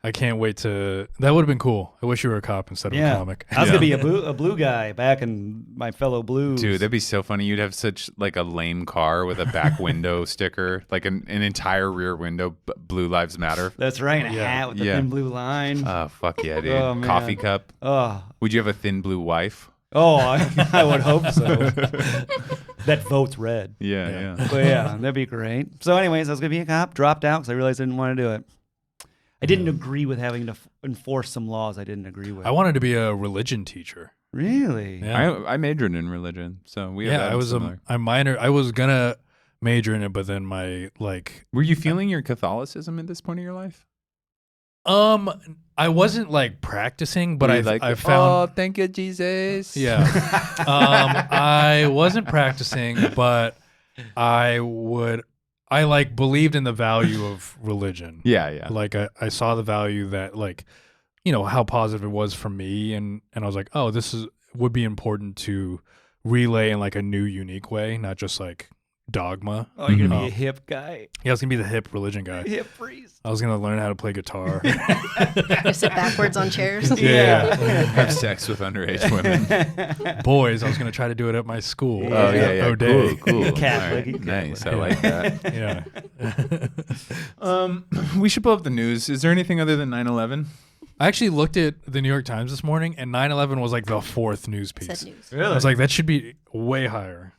Speaker 3: I can't wait to. That would have been cool. I wish you were a cop instead of a
Speaker 2: Yeah.
Speaker 3: comic.
Speaker 2: I was
Speaker 1: Yeah.
Speaker 2: going to be a blue guy back in my fellow blues.
Speaker 1: Dude, that'd be so funny. You'd have such like a lame car with a back window sticker, like an entire rear window, Blue Lives Matter.
Speaker 2: That's right, and a
Speaker 3: Yeah.
Speaker 2: hat with the
Speaker 1: Yeah.
Speaker 2: thin blue line.
Speaker 1: Oh, fuck yeah, dude.
Speaker 2: Oh, man.
Speaker 1: Coffee cup.
Speaker 2: Oh,
Speaker 1: Would you have a thin blue wife?
Speaker 2: I would hope so. That vote's red.
Speaker 1: Yeah,
Speaker 3: Yeah.
Speaker 1: yeah.
Speaker 2: But yeah, that'd be great. So anyways, I was going to be a cop, dropped out because I realized I didn't want to do it. I didn't agree with having to enforce some laws I didn't agree with.
Speaker 3: I wanted to be a religion teacher.
Speaker 2: Really?
Speaker 3: Yeah.
Speaker 1: I majored in religion, so we have
Speaker 3: Yeah,
Speaker 1: that
Speaker 3: I was
Speaker 1: similar.
Speaker 3: I minor. I was gonna major in it, but then my
Speaker 1: Were you feeling your Catholicism at this point in your life?
Speaker 3: I wasn't like practicing, but
Speaker 1: Were
Speaker 3: I
Speaker 1: you like,
Speaker 3: I found
Speaker 1: oh, thank you, Jesus.
Speaker 3: yeah. I wasn't practicing, but I like believed in the value of religion.
Speaker 1: Yeah, yeah.
Speaker 3: Like I saw the value that like, you know, how positive it was for me, and I was like, oh, would be important to relay in like a new, unique way, not just like dogma.
Speaker 2: Oh, you're going to
Speaker 3: Mhm.
Speaker 2: be a hip guy.
Speaker 3: Yeah, I was gonna be the hip religion guy.
Speaker 2: Hip priest.
Speaker 3: I was gonna learn how to play guitar.
Speaker 4: You sit backwards on chairs.
Speaker 3: Yeah.
Speaker 1: Have sex with underage women.
Speaker 3: Boys, I was gonna try to do it at my school.
Speaker 1: Oh, yeah, yeah.
Speaker 3: O'Day.
Speaker 1: Cool.
Speaker 2: Catholic,
Speaker 1: All right, Nice. I
Speaker 3: Catholic.
Speaker 1: like that.
Speaker 3: Yeah.
Speaker 1: We should pull up the news. Is there anything other than 9/11?
Speaker 3: I actually looked at the New York Times this morning, and 9/11 was like the fourth news piece.
Speaker 4: Said news.
Speaker 2: Really?
Speaker 3: I was like, that should be way higher.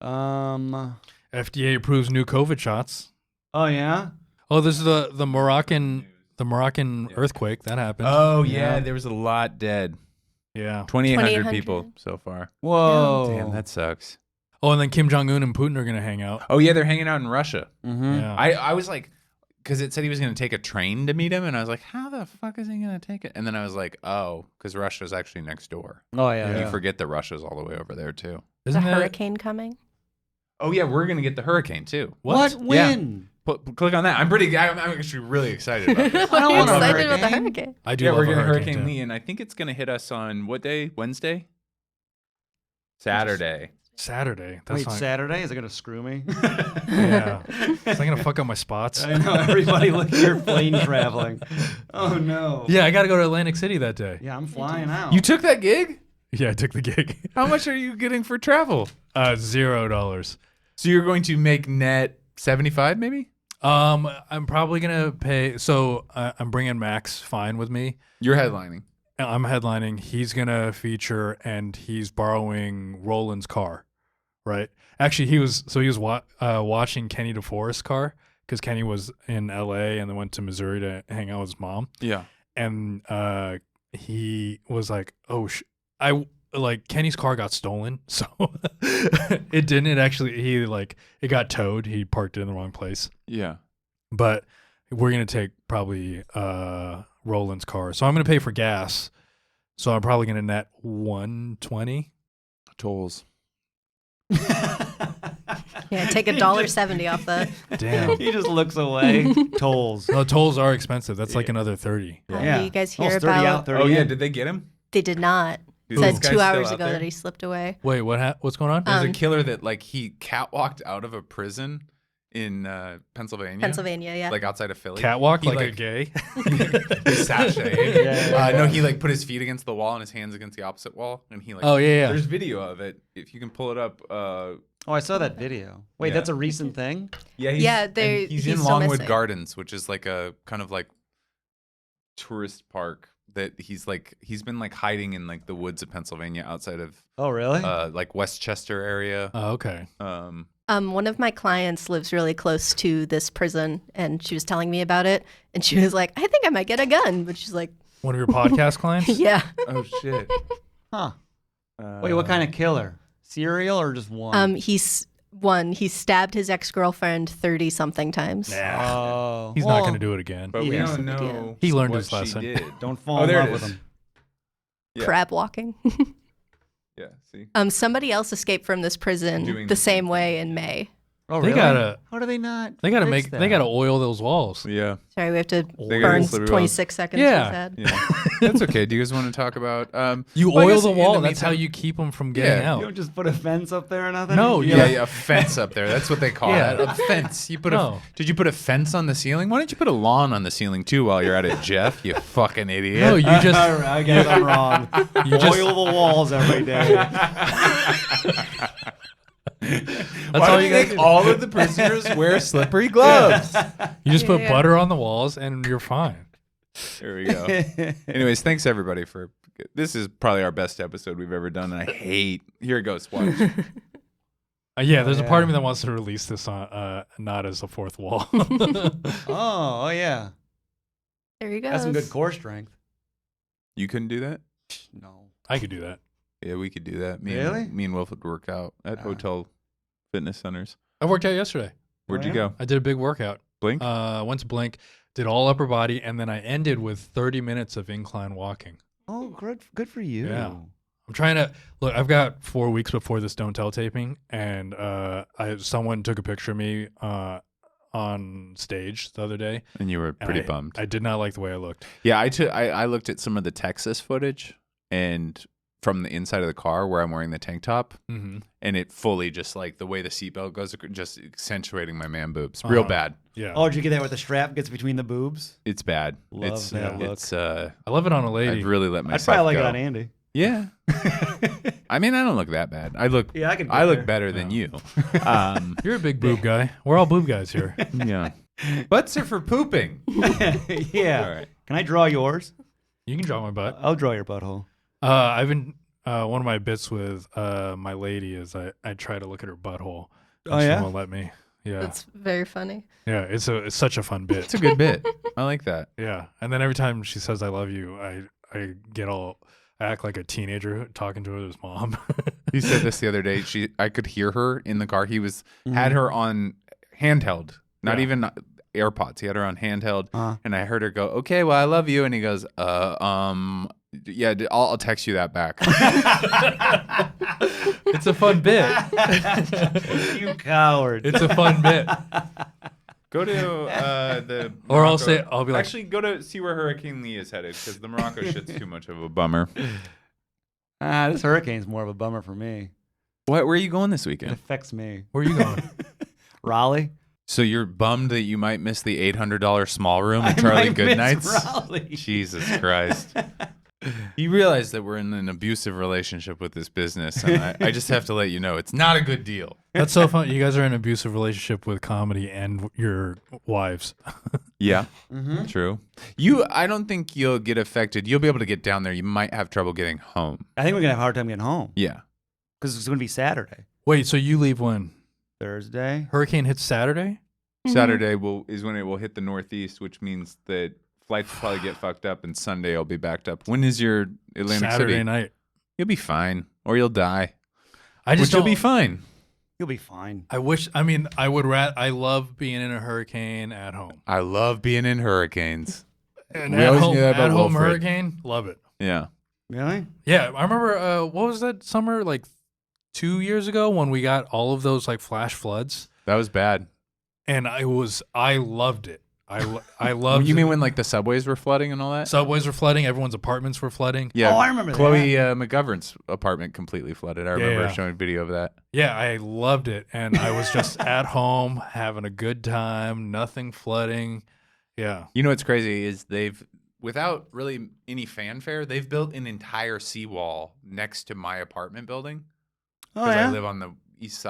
Speaker 3: FDA approves new COVID shots.
Speaker 2: Oh, yeah?
Speaker 3: Oh, this is the Moroccan earthquake that happened.
Speaker 1: Oh,
Speaker 2: Yeah.
Speaker 1: There was a lot dead.
Speaker 3: Yeah.
Speaker 1: 2,800
Speaker 4: 2,800.
Speaker 1: people so far.
Speaker 2: Whoa.
Speaker 1: Damn, that sucks.
Speaker 3: Oh, and then Kim Jong-un and Putin are gonna hang out.
Speaker 1: Oh, yeah, they're hanging out in Russia.
Speaker 2: Mm-hmm.
Speaker 3: Yeah.
Speaker 1: I was like, because it said he was going to take a train to meet him, and I was like, how the fuck is he going to take it? And then I was like, oh, because Russia's actually next door.
Speaker 2: Oh, yeah.
Speaker 1: You forget that Russia's all the way over there, too.
Speaker 4: The
Speaker 3: Isn't that
Speaker 4: hurricane coming?
Speaker 1: Oh, yeah, we're going to get the hurricane, too.
Speaker 2: What?
Speaker 1: Yeah.
Speaker 2: When?
Speaker 1: Click on that. I'm actually really excited about this.
Speaker 2: I don't
Speaker 4: I'm
Speaker 2: want a
Speaker 4: excited about the
Speaker 2: hurricane.
Speaker 4: hurricane.
Speaker 3: I do
Speaker 1: Yeah,
Speaker 3: love
Speaker 1: we're
Speaker 3: a
Speaker 1: getting
Speaker 3: hurricane
Speaker 1: Hurricane
Speaker 3: too.
Speaker 1: Lee, and I think it's going to hit us on what day? Wednesday? Saturday.
Speaker 3: Saturday. That's
Speaker 2: Wait,
Speaker 3: fine.
Speaker 2: Saturday? Is it going to screw me?
Speaker 3: Yeah. Is that gonna fuck up my spots?
Speaker 2: I know. Everybody look at your plane traveling. Oh, no.
Speaker 3: Yeah, I got to go to Atlantic City that day.
Speaker 2: Yeah, I'm flying out.
Speaker 1: You took that gig?
Speaker 3: Yeah, I took the gig.
Speaker 1: How much are you getting for travel?
Speaker 3: $0.
Speaker 1: So you're going to make net 75 maybe?
Speaker 3: I'm probably gonna pay. So I'm bringing Max Fine with me.
Speaker 1: You're headlining.
Speaker 3: I'm headlining. He's gonna feature, and he's borrowing Roland's car, right? Actually, he was watching Kenny DeForest's car because Kenny was in L.A. and then went to Missouri to hang out with his mom.
Speaker 1: Yeah.
Speaker 3: And he was like, "Oh, Kenny's car got stolen, so it didn't. It actually it got towed. He parked it in the wrong place.
Speaker 1: Yeah.
Speaker 3: But we're gonna take probably Roland's car, so I'm gonna pay for gas. So I'm probably gonna net $120
Speaker 1: Tolls.
Speaker 4: Yeah, take $1.70 off the.
Speaker 3: Damn.
Speaker 2: He just looks away. Tolls.
Speaker 3: No, tolls are expensive. That's like another 30.
Speaker 2: Yeah.
Speaker 4: You guys hear
Speaker 2: Almost 30
Speaker 4: about?
Speaker 2: out, 30
Speaker 1: Oh yeah,
Speaker 2: in.
Speaker 1: did they get him?
Speaker 4: They did not.
Speaker 1: Dude,
Speaker 4: Said
Speaker 1: this guy's
Speaker 4: 2 hours
Speaker 1: still
Speaker 4: ago
Speaker 1: out there?
Speaker 4: that he slipped away.
Speaker 3: Wait, what's going on?
Speaker 1: There's a killer that he catwalked out of a prison in Pennsylvania.
Speaker 4: Pennsylvania, yeah.
Speaker 1: Like outside of Philly.
Speaker 3: Catwalk
Speaker 1: He,
Speaker 3: like a gay?
Speaker 1: Sashay.
Speaker 2: Yeah.
Speaker 1: No, he put his feet against the wall and his hands against the opposite wall, and he
Speaker 3: Oh yeah.
Speaker 1: There's video of it if you can pull it up.
Speaker 2: Oh, I saw that video. Wait,
Speaker 1: Yeah.
Speaker 2: that's a recent thing?
Speaker 1: Yeah,
Speaker 4: Yeah,
Speaker 1: he's in
Speaker 4: still
Speaker 1: Longwood
Speaker 4: missing.
Speaker 1: Gardens, which is like a kind of like tourist park that he's been hiding in the woods of Pennsylvania outside of
Speaker 2: Oh, really?
Speaker 1: Westchester area.
Speaker 3: Oh, okay.
Speaker 4: One of my clients lives really close to this prison, and she was telling me about it, and she was like, "I think I might get a gun," but she's like,
Speaker 3: One of your podcast clients?
Speaker 4: "Yeah."
Speaker 1: Oh shit.
Speaker 2: Huh. Wait, what kind of killer? Serial or just one?
Speaker 4: He stabbed his ex-girlfriend 30-something times.
Speaker 3: Nah.
Speaker 2: Oh.
Speaker 3: He's not going to do it again.
Speaker 1: But we
Speaker 2: Yeah.
Speaker 1: don't know.
Speaker 3: He learned
Speaker 1: what
Speaker 3: his
Speaker 1: she
Speaker 3: lesson.
Speaker 1: did.
Speaker 2: Don't fall in
Speaker 1: there
Speaker 2: love
Speaker 1: it
Speaker 2: with
Speaker 1: is.
Speaker 2: him.
Speaker 1: Yeah.
Speaker 4: Crab walking.
Speaker 1: Yeah. See.
Speaker 4: Somebody else escaped from this prison
Speaker 1: Doing
Speaker 4: the
Speaker 1: the same
Speaker 4: same way in May.
Speaker 2: Oh,
Speaker 3: They
Speaker 2: really?
Speaker 3: gotta-
Speaker 2: How do they not?
Speaker 3: They got to
Speaker 2: fix that?
Speaker 3: they got to oil those walls.
Speaker 1: Yeah.
Speaker 4: Sorry, we have to
Speaker 1: gotta
Speaker 4: burn
Speaker 1: slip it
Speaker 4: 26 seconds.
Speaker 3: Yeah.
Speaker 4: with that.
Speaker 1: Yeah. That's okay. Do you guys want to talk about?
Speaker 3: You
Speaker 1: well, I
Speaker 3: oil
Speaker 1: guess
Speaker 3: the
Speaker 1: in
Speaker 3: wall. That's how
Speaker 1: meantime-
Speaker 3: you keep them from getting
Speaker 1: Yeah,
Speaker 2: You don't
Speaker 3: out.
Speaker 2: just put a fence up there or nothing?
Speaker 3: No,
Speaker 1: Yeah,
Speaker 3: Yeah.
Speaker 1: a fence up there. That's what they call
Speaker 3: Yeah.
Speaker 1: it. A fence. You put
Speaker 3: No.
Speaker 1: Did you put a fence on the ceiling? Why don't you put a lawn on the ceiling too while you're at it, Jeff? You fucking idiot.
Speaker 3: No, you just
Speaker 2: I guess I'm wrong.
Speaker 3: You just-
Speaker 2: Oil the walls every day.
Speaker 3: that's all you got.
Speaker 1: All of the prisoners wear slippery gloves.
Speaker 3: You just put
Speaker 4: Yeah.
Speaker 3: butter on the walls and you're fine.
Speaker 1: There we go. Anyways, thanks everybody for. This is probably our best episode we've ever done, and I hate. Here it goes. Watch.
Speaker 3: Yeah, there's a part of
Speaker 2: yeah.
Speaker 3: me that wants to release this on not as a fourth wall.
Speaker 2: Oh, yeah.
Speaker 4: There you go.
Speaker 2: That's some good core strength.
Speaker 1: You couldn't do that.
Speaker 2: No.
Speaker 3: I could do that.
Speaker 1: Yeah, we could do that.
Speaker 2: Really?
Speaker 1: Me and Wilf would work out at hotel fitness centers.
Speaker 3: I worked out yesterday.
Speaker 1: Where'd you
Speaker 2: yeah?
Speaker 1: go?
Speaker 3: I did a big workout.
Speaker 1: Blink.
Speaker 3: Went to Blink, did all upper body, and then I ended with 30 minutes of incline walking.
Speaker 2: Oh, good for you.
Speaker 3: Yeah. I'm trying to look. I've got 4 weeks before this Don't Tell taping, and someone took a picture of me on stage the other day.
Speaker 1: And you were
Speaker 3: and
Speaker 1: pretty
Speaker 3: I-
Speaker 1: bummed.
Speaker 3: I did not like the way I looked.
Speaker 1: Yeah, I looked at some of the Texas footage and from the inside of the car where I'm wearing the tank top,
Speaker 3: Mm-hmm.
Speaker 1: and it fully just the way the seatbelt goes, just accentuating my man boobs. Real bad.
Speaker 3: Yeah.
Speaker 2: Oh, did you get that where the strap gets between the boobs?
Speaker 1: It's bad.
Speaker 2: Love
Speaker 1: it's
Speaker 2: that look.
Speaker 1: it's
Speaker 3: I love it on a lady.
Speaker 1: I'd really let
Speaker 2: I'd
Speaker 1: myself
Speaker 2: probably like
Speaker 1: go.
Speaker 2: it on Andy.
Speaker 1: Yeah. I mean, I don't look that bad. I look
Speaker 2: could.
Speaker 1: I look better than you.
Speaker 3: You're a big boob guy. We're all boob guys here.
Speaker 1: Yeah. Butts are for pooping.
Speaker 2: Yeah.
Speaker 1: All right.
Speaker 2: Can I draw yours?
Speaker 3: You can draw my butt.
Speaker 2: I'll draw your butthole.
Speaker 3: I've been one of my bits with my lady is I try to look at her butthole. And
Speaker 2: Oh,
Speaker 3: she
Speaker 2: yeah?
Speaker 3: won't let me. Yeah.
Speaker 4: That's very funny.
Speaker 3: Yeah. It's such a fun bit.
Speaker 1: It's a good bit. I like that.
Speaker 3: Yeah. And then every time she says I love you, I act like a teenager talking to his mom.
Speaker 1: He said this the other day. I could hear her in the car. He had her on handheld, not
Speaker 3: Yeah.
Speaker 1: even AirPods. He had her on handheld, and I heard her go, "Okay, well, I love you," and he goes, yeah, I'll text you that back."
Speaker 3: It's a fun bit.
Speaker 2: You coward.
Speaker 3: It's a fun bit.
Speaker 1: Go to the
Speaker 3: Or I'll
Speaker 1: Morocco-
Speaker 3: say- I'll be like-
Speaker 1: actually go to see where Hurricane Lee is headed because the Morocco shit's too much of a bummer.
Speaker 2: This hurricane's more of a bummer for me.
Speaker 1: Where are you going this
Speaker 2: It
Speaker 1: weekend?
Speaker 2: affects me.
Speaker 3: Where are you going?
Speaker 2: Raleigh.
Speaker 1: So you're bummed that you might miss the $800 small room
Speaker 2: I
Speaker 1: at Charlie
Speaker 2: might
Speaker 1: Goodnight's?
Speaker 2: miss Raleigh.
Speaker 1: Jesus Christ. You realize that we're in an abusive relationship with this business, and I just have to let you know it's not a good deal.
Speaker 3: That's so fun. You guys are in an abusive relationship with comedy and your wives.
Speaker 1: Yeah, true. I don't think you'll get affected. You'll be able to get down there. You might have trouble getting home.
Speaker 2: I think we're gonna have a hard time getting home
Speaker 1: Yeah.
Speaker 2: because it's gonna be Saturday,
Speaker 3: Wait, so you leave when?
Speaker 2: Thursday.
Speaker 3: Hurricane hits Saturday?
Speaker 1: Saturday is when it will hit the Northeast, which means that flights will probably get fucked up, and Sunday will be backed up. When is your Atlantic
Speaker 3: Saturday
Speaker 1: City?
Speaker 3: night.
Speaker 1: You'll be fine, or you'll die.
Speaker 3: I just
Speaker 1: You'll
Speaker 3: don't
Speaker 1: be fine.
Speaker 2: You'll be fine.
Speaker 3: I love being in a hurricane at home.
Speaker 1: I love being in hurricanes.
Speaker 3: And
Speaker 1: We always knew that about
Speaker 3: at home
Speaker 1: Wilfred.
Speaker 3: hurricane, love it.
Speaker 1: Yeah.
Speaker 2: Really?
Speaker 3: Yeah, I remember what was that summer, like 2 years ago, when we got all of those like flash floods,
Speaker 1: That was bad.
Speaker 3: and I loved it. I loved.
Speaker 1: You mean when like the subways were flooding and all that?
Speaker 3: subways were flooding, everyone's apartments were flooding?
Speaker 1: Yeah.
Speaker 2: Oh, I remember
Speaker 1: Chloe McGovern's apartment completely flooded. I remember
Speaker 3: Yeah.
Speaker 1: showing video of that.
Speaker 3: Yeah, I loved it, and I was just at home having a good time, nothing flooding. Yeah,
Speaker 1: You know what's crazy is without really any fanfare, they've built an entire seawall next to my apartment building
Speaker 2: Oh
Speaker 1: because
Speaker 2: yeah.
Speaker 1: I live on the east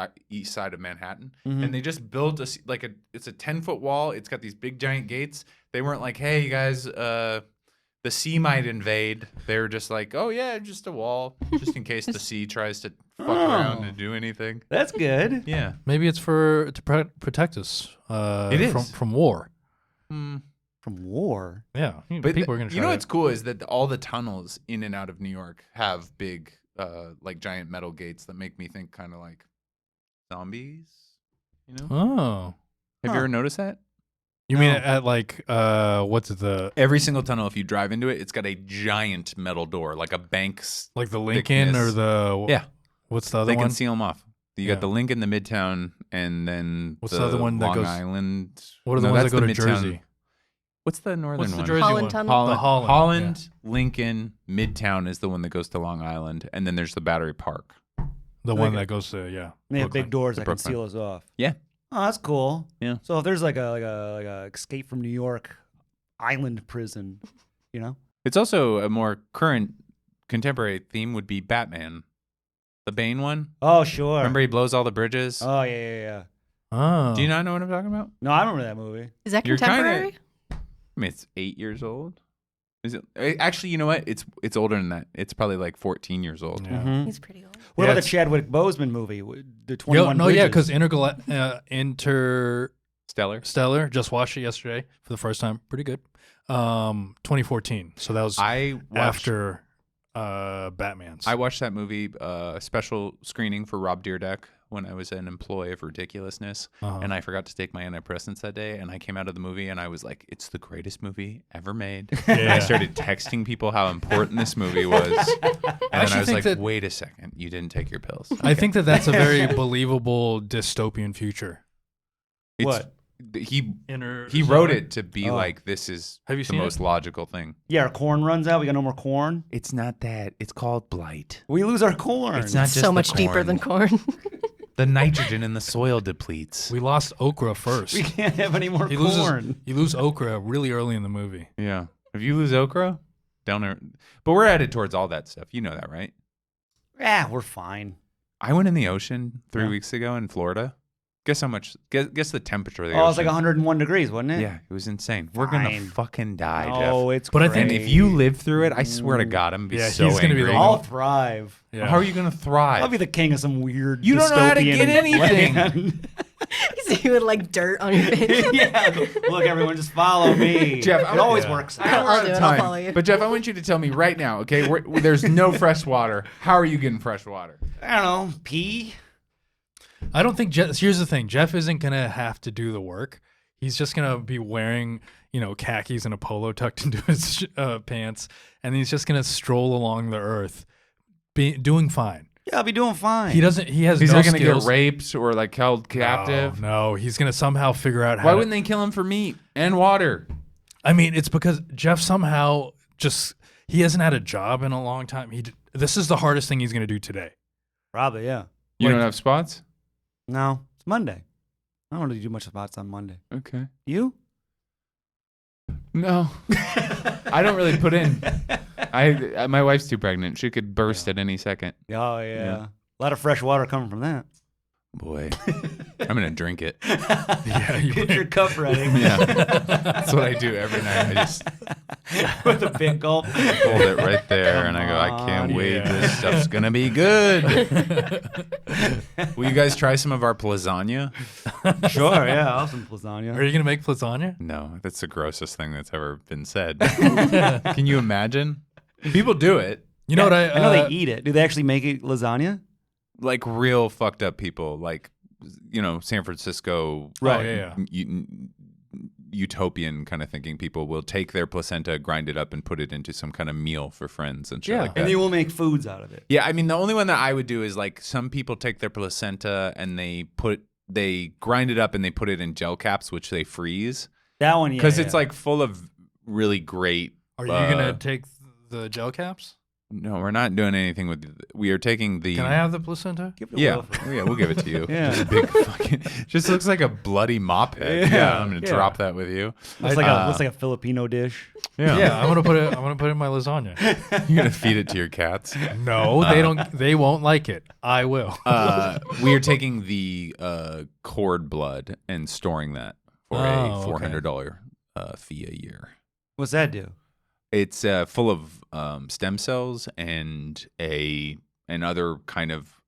Speaker 1: side of Manhattan,
Speaker 2: Mhm.
Speaker 1: and they just built it's a 10-foot wall. It's got these big giant gates. They weren't like, hey, you guys, the sea might invade. They were just like, oh yeah, just a wall, just in case the sea tries to fuck around and do anything.
Speaker 2: That's good.
Speaker 1: Yeah.
Speaker 3: maybe it's to protect us.
Speaker 1: It is.
Speaker 3: from war.
Speaker 1: Mm.
Speaker 2: From war.
Speaker 3: Yeah,
Speaker 1: But
Speaker 3: people are gonna.
Speaker 1: you know what's cool is that all the tunnels in and out of New York have big, like giant metal gates that make me think kind of like zombies. You know?
Speaker 3: Oh,
Speaker 1: Have you ever noticed that?
Speaker 3: you mean at like what's it, the
Speaker 1: Every single tunnel, if you drive into it, it's got a giant metal door, like a bank's.
Speaker 3: like the Lincoln or
Speaker 1: thickness.
Speaker 3: the
Speaker 1: Yeah,
Speaker 3: What's the other
Speaker 1: they
Speaker 3: one?
Speaker 1: can seal them off. You
Speaker 3: Yeah.
Speaker 1: got the Lincoln, the Midtown, and then
Speaker 3: What's the other one that
Speaker 1: Long
Speaker 3: goes-
Speaker 1: Island.
Speaker 3: What are the
Speaker 1: No,
Speaker 3: ones that
Speaker 1: that's
Speaker 3: go to
Speaker 1: the Midtown.
Speaker 3: Jersey?
Speaker 1: What's the northern
Speaker 3: What's the
Speaker 1: one?
Speaker 3: Jersey
Speaker 4: Holland
Speaker 3: one?
Speaker 4: Tunnel?
Speaker 3: The
Speaker 1: Holland, Lincoln, Midtown is the one that goes to Long Island, and then there's the Battery Park.
Speaker 3: The one that goes to
Speaker 2: They have
Speaker 3: Brooklyn.
Speaker 2: big doors
Speaker 1: The
Speaker 2: that can
Speaker 1: Brooklyn.
Speaker 2: seal us off.
Speaker 1: Yeah.
Speaker 2: Oh, that's cool.
Speaker 1: Yeah.
Speaker 2: So if there's like a Escape from New York island prison, you know?
Speaker 1: It's also a more current, contemporary theme would be Batman, the Bane one.
Speaker 2: Oh, sure.
Speaker 1: Remember he blows all the bridges.
Speaker 2: Oh, yeah.
Speaker 3: Oh,
Speaker 1: Do you not know what I'm talking about?
Speaker 2: No, I remember that movie.
Speaker 4: Is that
Speaker 1: You're kinda-
Speaker 4: contemporary?
Speaker 1: I mean, it's 8 years old. Is it? Actually, you know what? It's older than that. It's probably like 14 years old.
Speaker 3: Yeah.
Speaker 2: Mhm.
Speaker 4: He's pretty old.
Speaker 2: What
Speaker 3: Yeah,
Speaker 2: about the
Speaker 3: it's-
Speaker 2: Chadwick Boseman movie? The 21
Speaker 3: no,
Speaker 2: Bridges?
Speaker 3: yeah, because Interstellar
Speaker 1: Stellar.
Speaker 3: just watched it yesterday for the first time. Pretty good. 2014. So that was
Speaker 1: I watched.
Speaker 3: after Batman's.
Speaker 1: I watched that movie, special screening for Rob Dyrdek when I was an employee of Ridiculousness,
Speaker 3: Uh-huh.
Speaker 1: and I forgot to take my antidepressants that day, and I came out of the movie and I was like, "It's the greatest movie ever made." And I
Speaker 3: Yeah.
Speaker 1: started texting people how important this movie was, and then
Speaker 3: actually
Speaker 1: I was
Speaker 3: think
Speaker 1: like,
Speaker 3: that-
Speaker 1: "Wait a second, you didn't take your pills."
Speaker 3: I think that's a very believable dystopian future.
Speaker 1: It's-
Speaker 2: What?
Speaker 1: He wrote it to be
Speaker 2: Oh.
Speaker 1: like, this is
Speaker 3: Have you
Speaker 1: the
Speaker 3: seen
Speaker 1: most
Speaker 3: it?
Speaker 1: logical thing.
Speaker 2: Yeah, our corn runs out. We got no more corn.
Speaker 1: It's not that. It's called blight.
Speaker 2: We lose our corn.
Speaker 1: It's not just
Speaker 4: So
Speaker 1: the
Speaker 4: much deeper than corn.
Speaker 1: The nitrogen in the soil depletes.
Speaker 3: We lost okra first.
Speaker 2: We can't have any more
Speaker 3: You
Speaker 2: corn.
Speaker 3: lose okra really early in the movie.
Speaker 1: Yeah. If you lose okra, down there. But we're headed towards all that stuff. You know that, right?
Speaker 2: Yeah, we're fine.
Speaker 1: I went in the ocean 3
Speaker 2: Yeah.
Speaker 1: weeks ago in Florida. Guess how much? Guess the temperature of the
Speaker 2: Oh,
Speaker 1: ocean.
Speaker 2: it's like 101 degrees, wasn't it?
Speaker 1: Yeah, it was insane. We're gonna
Speaker 2: Fine.
Speaker 1: fucking die,
Speaker 2: Oh,
Speaker 1: Jeff.
Speaker 2: it's
Speaker 3: But I think
Speaker 1: And if you live through it, I swear to God, I'm gonna be
Speaker 3: Yeah,
Speaker 1: so
Speaker 3: he's gonna be
Speaker 1: angry.
Speaker 3: the
Speaker 2: I'll thrive.
Speaker 3: Yeah.
Speaker 1: How are you gonna thrive?
Speaker 2: I'll be the king of some weird.
Speaker 1: You don't know how to
Speaker 2: dystopian
Speaker 1: get anything.
Speaker 2: land.
Speaker 4: You see with like dirt on your face.
Speaker 2: Yeah. Look, everyone, just follow me.
Speaker 1: Jeff,
Speaker 2: it always
Speaker 3: Yeah.
Speaker 2: works.
Speaker 1: I know we're
Speaker 4: I'll
Speaker 1: out
Speaker 4: do
Speaker 1: of
Speaker 4: it. I'll
Speaker 1: time,
Speaker 4: follow you.
Speaker 1: But Jeff, I want you to tell me right now, okay? There's no fresh water. How are you getting fresh water?
Speaker 2: I don't know. Pee.
Speaker 3: I don't think here's the thing. Jeff isn't gonna have to do the work. He's just gonna be wearing, khakis and a polo tucked into his pants, and he's just gonna stroll along the earth, doing fine.
Speaker 2: Yeah, I'll be doing fine.
Speaker 3: He doesn't. He has
Speaker 1: He's
Speaker 3: no
Speaker 1: not gonna
Speaker 3: skills.
Speaker 1: get raped or like held captive.
Speaker 3: No, he's gonna somehow figure out how.
Speaker 1: Why
Speaker 3: to-
Speaker 1: wouldn't they kill him for meat and water?
Speaker 3: I mean, it's because Jeff somehow he hasn't had a job in a long time. This is the hardest thing he's gonna do today.
Speaker 2: Probably, yeah.
Speaker 1: You
Speaker 3: Like-
Speaker 1: don't have spots?
Speaker 2: No, it's Monday. I don't want to do much spots on Monday.
Speaker 1: Okay.
Speaker 2: You?
Speaker 1: No. I don't really put in. My wife's too pregnant. She could burst at any second.
Speaker 2: Oh yeah. A lot of fresh water coming from that.
Speaker 1: Boy, I'm gonna drink it.
Speaker 3: Yeah, you
Speaker 2: Get your cup ready.
Speaker 1: Yeah, that's what I do every night. I just
Speaker 2: With a big gulp.
Speaker 1: hold it right there, and I go, I can't wait.
Speaker 3: Yeah.
Speaker 1: This stuff's gonna be good. Will you guys try some of our lasagna?
Speaker 2: Sure, yeah. Awesome lasagna.
Speaker 3: Are you gonna make lasagna?
Speaker 1: No, that's the grossest thing that's ever been said. Can you imagine? People do it.
Speaker 3: You know what
Speaker 2: I know they eat it. Do they actually make it lasagna?
Speaker 1: Like real fucked up people, like San Francisco,
Speaker 3: Right. Yeah.
Speaker 1: utopian kind of thinking people will take their placenta, grind it up, and put it into some kind of meal for friends and shit
Speaker 3: Yeah.
Speaker 1: like that.
Speaker 2: And they will make foods out of it.
Speaker 1: Yeah, I mean the only one that I would do is like some people take their placenta and they grind it up and they put it in gel caps, which they freeze
Speaker 2: That one, yeah.
Speaker 1: because it's like full of really great.
Speaker 3: Are you gonna take the gel caps?
Speaker 1: No, we're not doing anything with. We are taking the.
Speaker 3: Can I have the placenta?
Speaker 2: Give it a
Speaker 1: Yeah,
Speaker 2: whirl.
Speaker 1: yeah, we'll give it to you.
Speaker 2: Yeah.
Speaker 1: Just a big fucking. Just looks like a bloody mop head. Yeah, I'm gonna
Speaker 2: yeah.
Speaker 1: drop that with you.
Speaker 2: Looks like a Filipino dish.
Speaker 3: Yeah, I'm gonna put it. I'm gonna put it in my lasagna.
Speaker 1: You're gonna feed it to your cats.
Speaker 3: No, they don't. They won't like it. I will.
Speaker 1: We are taking the cord blood and storing that for a $400 fee a year.
Speaker 2: What's that do?
Speaker 1: It's full of stem cells and another kind of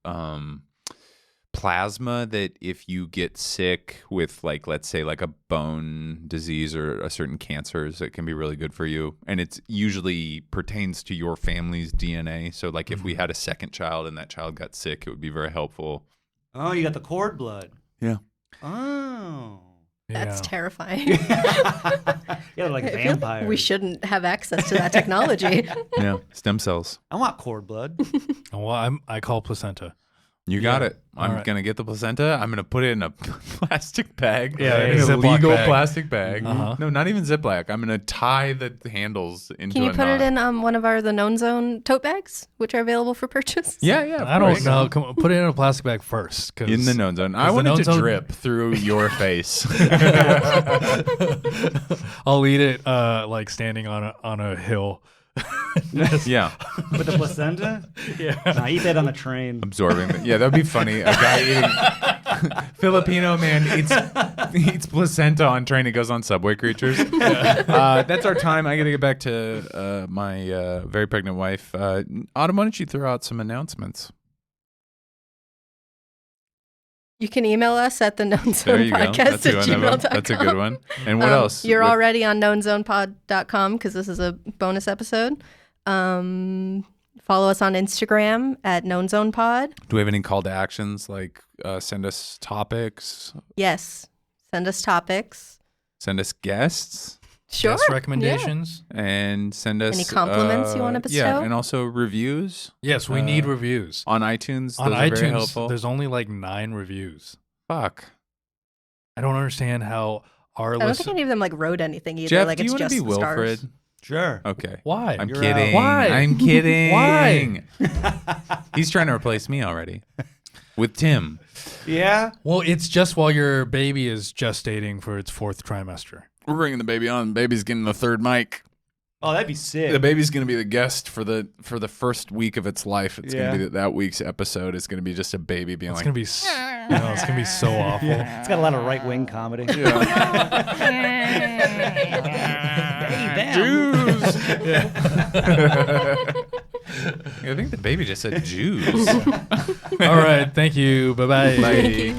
Speaker 1: plasma that if you get sick with, like, let's say like a bone disease or a certain cancers, it can be really good for you. And it's usually pertains to your family's DNA. So like if we had a second child and that child got sick, it would be very helpful.
Speaker 2: Oh, you got the cord blood.
Speaker 1: Yeah.
Speaker 2: Oh.
Speaker 4: That's
Speaker 3: Yeah.
Speaker 4: terrifying.
Speaker 2: Yeah, like
Speaker 4: I feel
Speaker 2: vampires.
Speaker 4: we shouldn't have access to that technology.
Speaker 1: Yeah. Stem cells.
Speaker 2: I want cord blood.
Speaker 3: Well, I call placenta.
Speaker 1: You got it. I'm
Speaker 3: All right.
Speaker 1: going to get the placenta. I'm going to put it in a plastic bag.
Speaker 3: Yeah,
Speaker 1: in
Speaker 3: a
Speaker 1: a
Speaker 3: Ziploc
Speaker 1: legal
Speaker 3: bag.
Speaker 1: plastic bag.
Speaker 3: Uh-huh.
Speaker 1: No, not even Ziploc. I'm going to tie the handles into
Speaker 4: Can you
Speaker 1: a
Speaker 4: put it
Speaker 1: knot.
Speaker 4: in one of the known zone tote bags, which are available for purchase?
Speaker 1: Yeah, yeah. of
Speaker 3: I don't
Speaker 1: course.
Speaker 3: know. Come on, put it in a plastic bag first. 'Cause
Speaker 1: In the known zone. I
Speaker 3: the
Speaker 1: want it
Speaker 3: known
Speaker 1: to
Speaker 3: zone-
Speaker 1: drip through your face.
Speaker 3: I'll eat it like standing on a hill.
Speaker 1: Yeah.
Speaker 2: With the placenta?
Speaker 3: Yeah.
Speaker 2: Nah, eat that on the train.
Speaker 1: Absorbing. Yeah, that would be funny. A guy eating Filipino man eats placenta on train. He goes on Subway Creatures. That's our time. I got to get back to my very pregnant wife. Autumn, why don't you throw out some announcements?
Speaker 4: You can email us at the known
Speaker 1: There
Speaker 4: zone
Speaker 1: you go.
Speaker 4: podcast
Speaker 1: That's
Speaker 4: at
Speaker 1: a good one.
Speaker 4: gmail.com.
Speaker 1: That's a good one. And what else?
Speaker 4: You're
Speaker 1: What-
Speaker 4: already on knownzonepod.com because this is a bonus episode. Follow us on Instagram at knownzonepod.
Speaker 1: Do we have any call to actions like send us topics,
Speaker 4: Yes. Send us topics.
Speaker 1: send us guests,
Speaker 4: Sure.
Speaker 3: Guest recommendations.
Speaker 1: and send us
Speaker 4: Any compliments you wanna bestow?
Speaker 1: Yeah, and also reviews
Speaker 3: Yes, we need reviews.
Speaker 1: on iTunes.
Speaker 3: On
Speaker 1: Those are very
Speaker 3: iTunes,
Speaker 1: helpful.
Speaker 3: there's only like 9 reviews.
Speaker 1: Fuck.
Speaker 3: I don't understand how our
Speaker 4: I don't
Speaker 3: list.
Speaker 4: think any of them wrote anything either.
Speaker 1: Jeff,
Speaker 4: like
Speaker 1: do you
Speaker 4: it's
Speaker 1: want to
Speaker 4: just
Speaker 1: be
Speaker 4: the stars.
Speaker 1: Wilfred?
Speaker 2: Sure.
Speaker 1: Okay.
Speaker 3: Why?
Speaker 1: I'm
Speaker 2: You're
Speaker 1: kidding.
Speaker 3: out. Why?
Speaker 1: I'm kidding.
Speaker 3: Why?
Speaker 1: He's trying to replace me already with Tim.
Speaker 2: Yeah?
Speaker 3: Well, it's just while your baby is gestating for its 4th trimester.
Speaker 1: We're bringing the baby on. The baby's getting the third mic.
Speaker 2: Oh, that'd be sick.
Speaker 1: The baby's going to be the guest for the first week of its life. It's going
Speaker 2: Yeah.
Speaker 1: to be that week's episode is going to be just a baby being
Speaker 3: It's
Speaker 1: like,
Speaker 3: gonna be, it's gonna be so awful.
Speaker 2: It's got a lot of right-wing comedy. Hey, them.
Speaker 1: Jews. I think the baby just said Jews.
Speaker 3: All right, thank you. Bye-bye.
Speaker 1: Bye.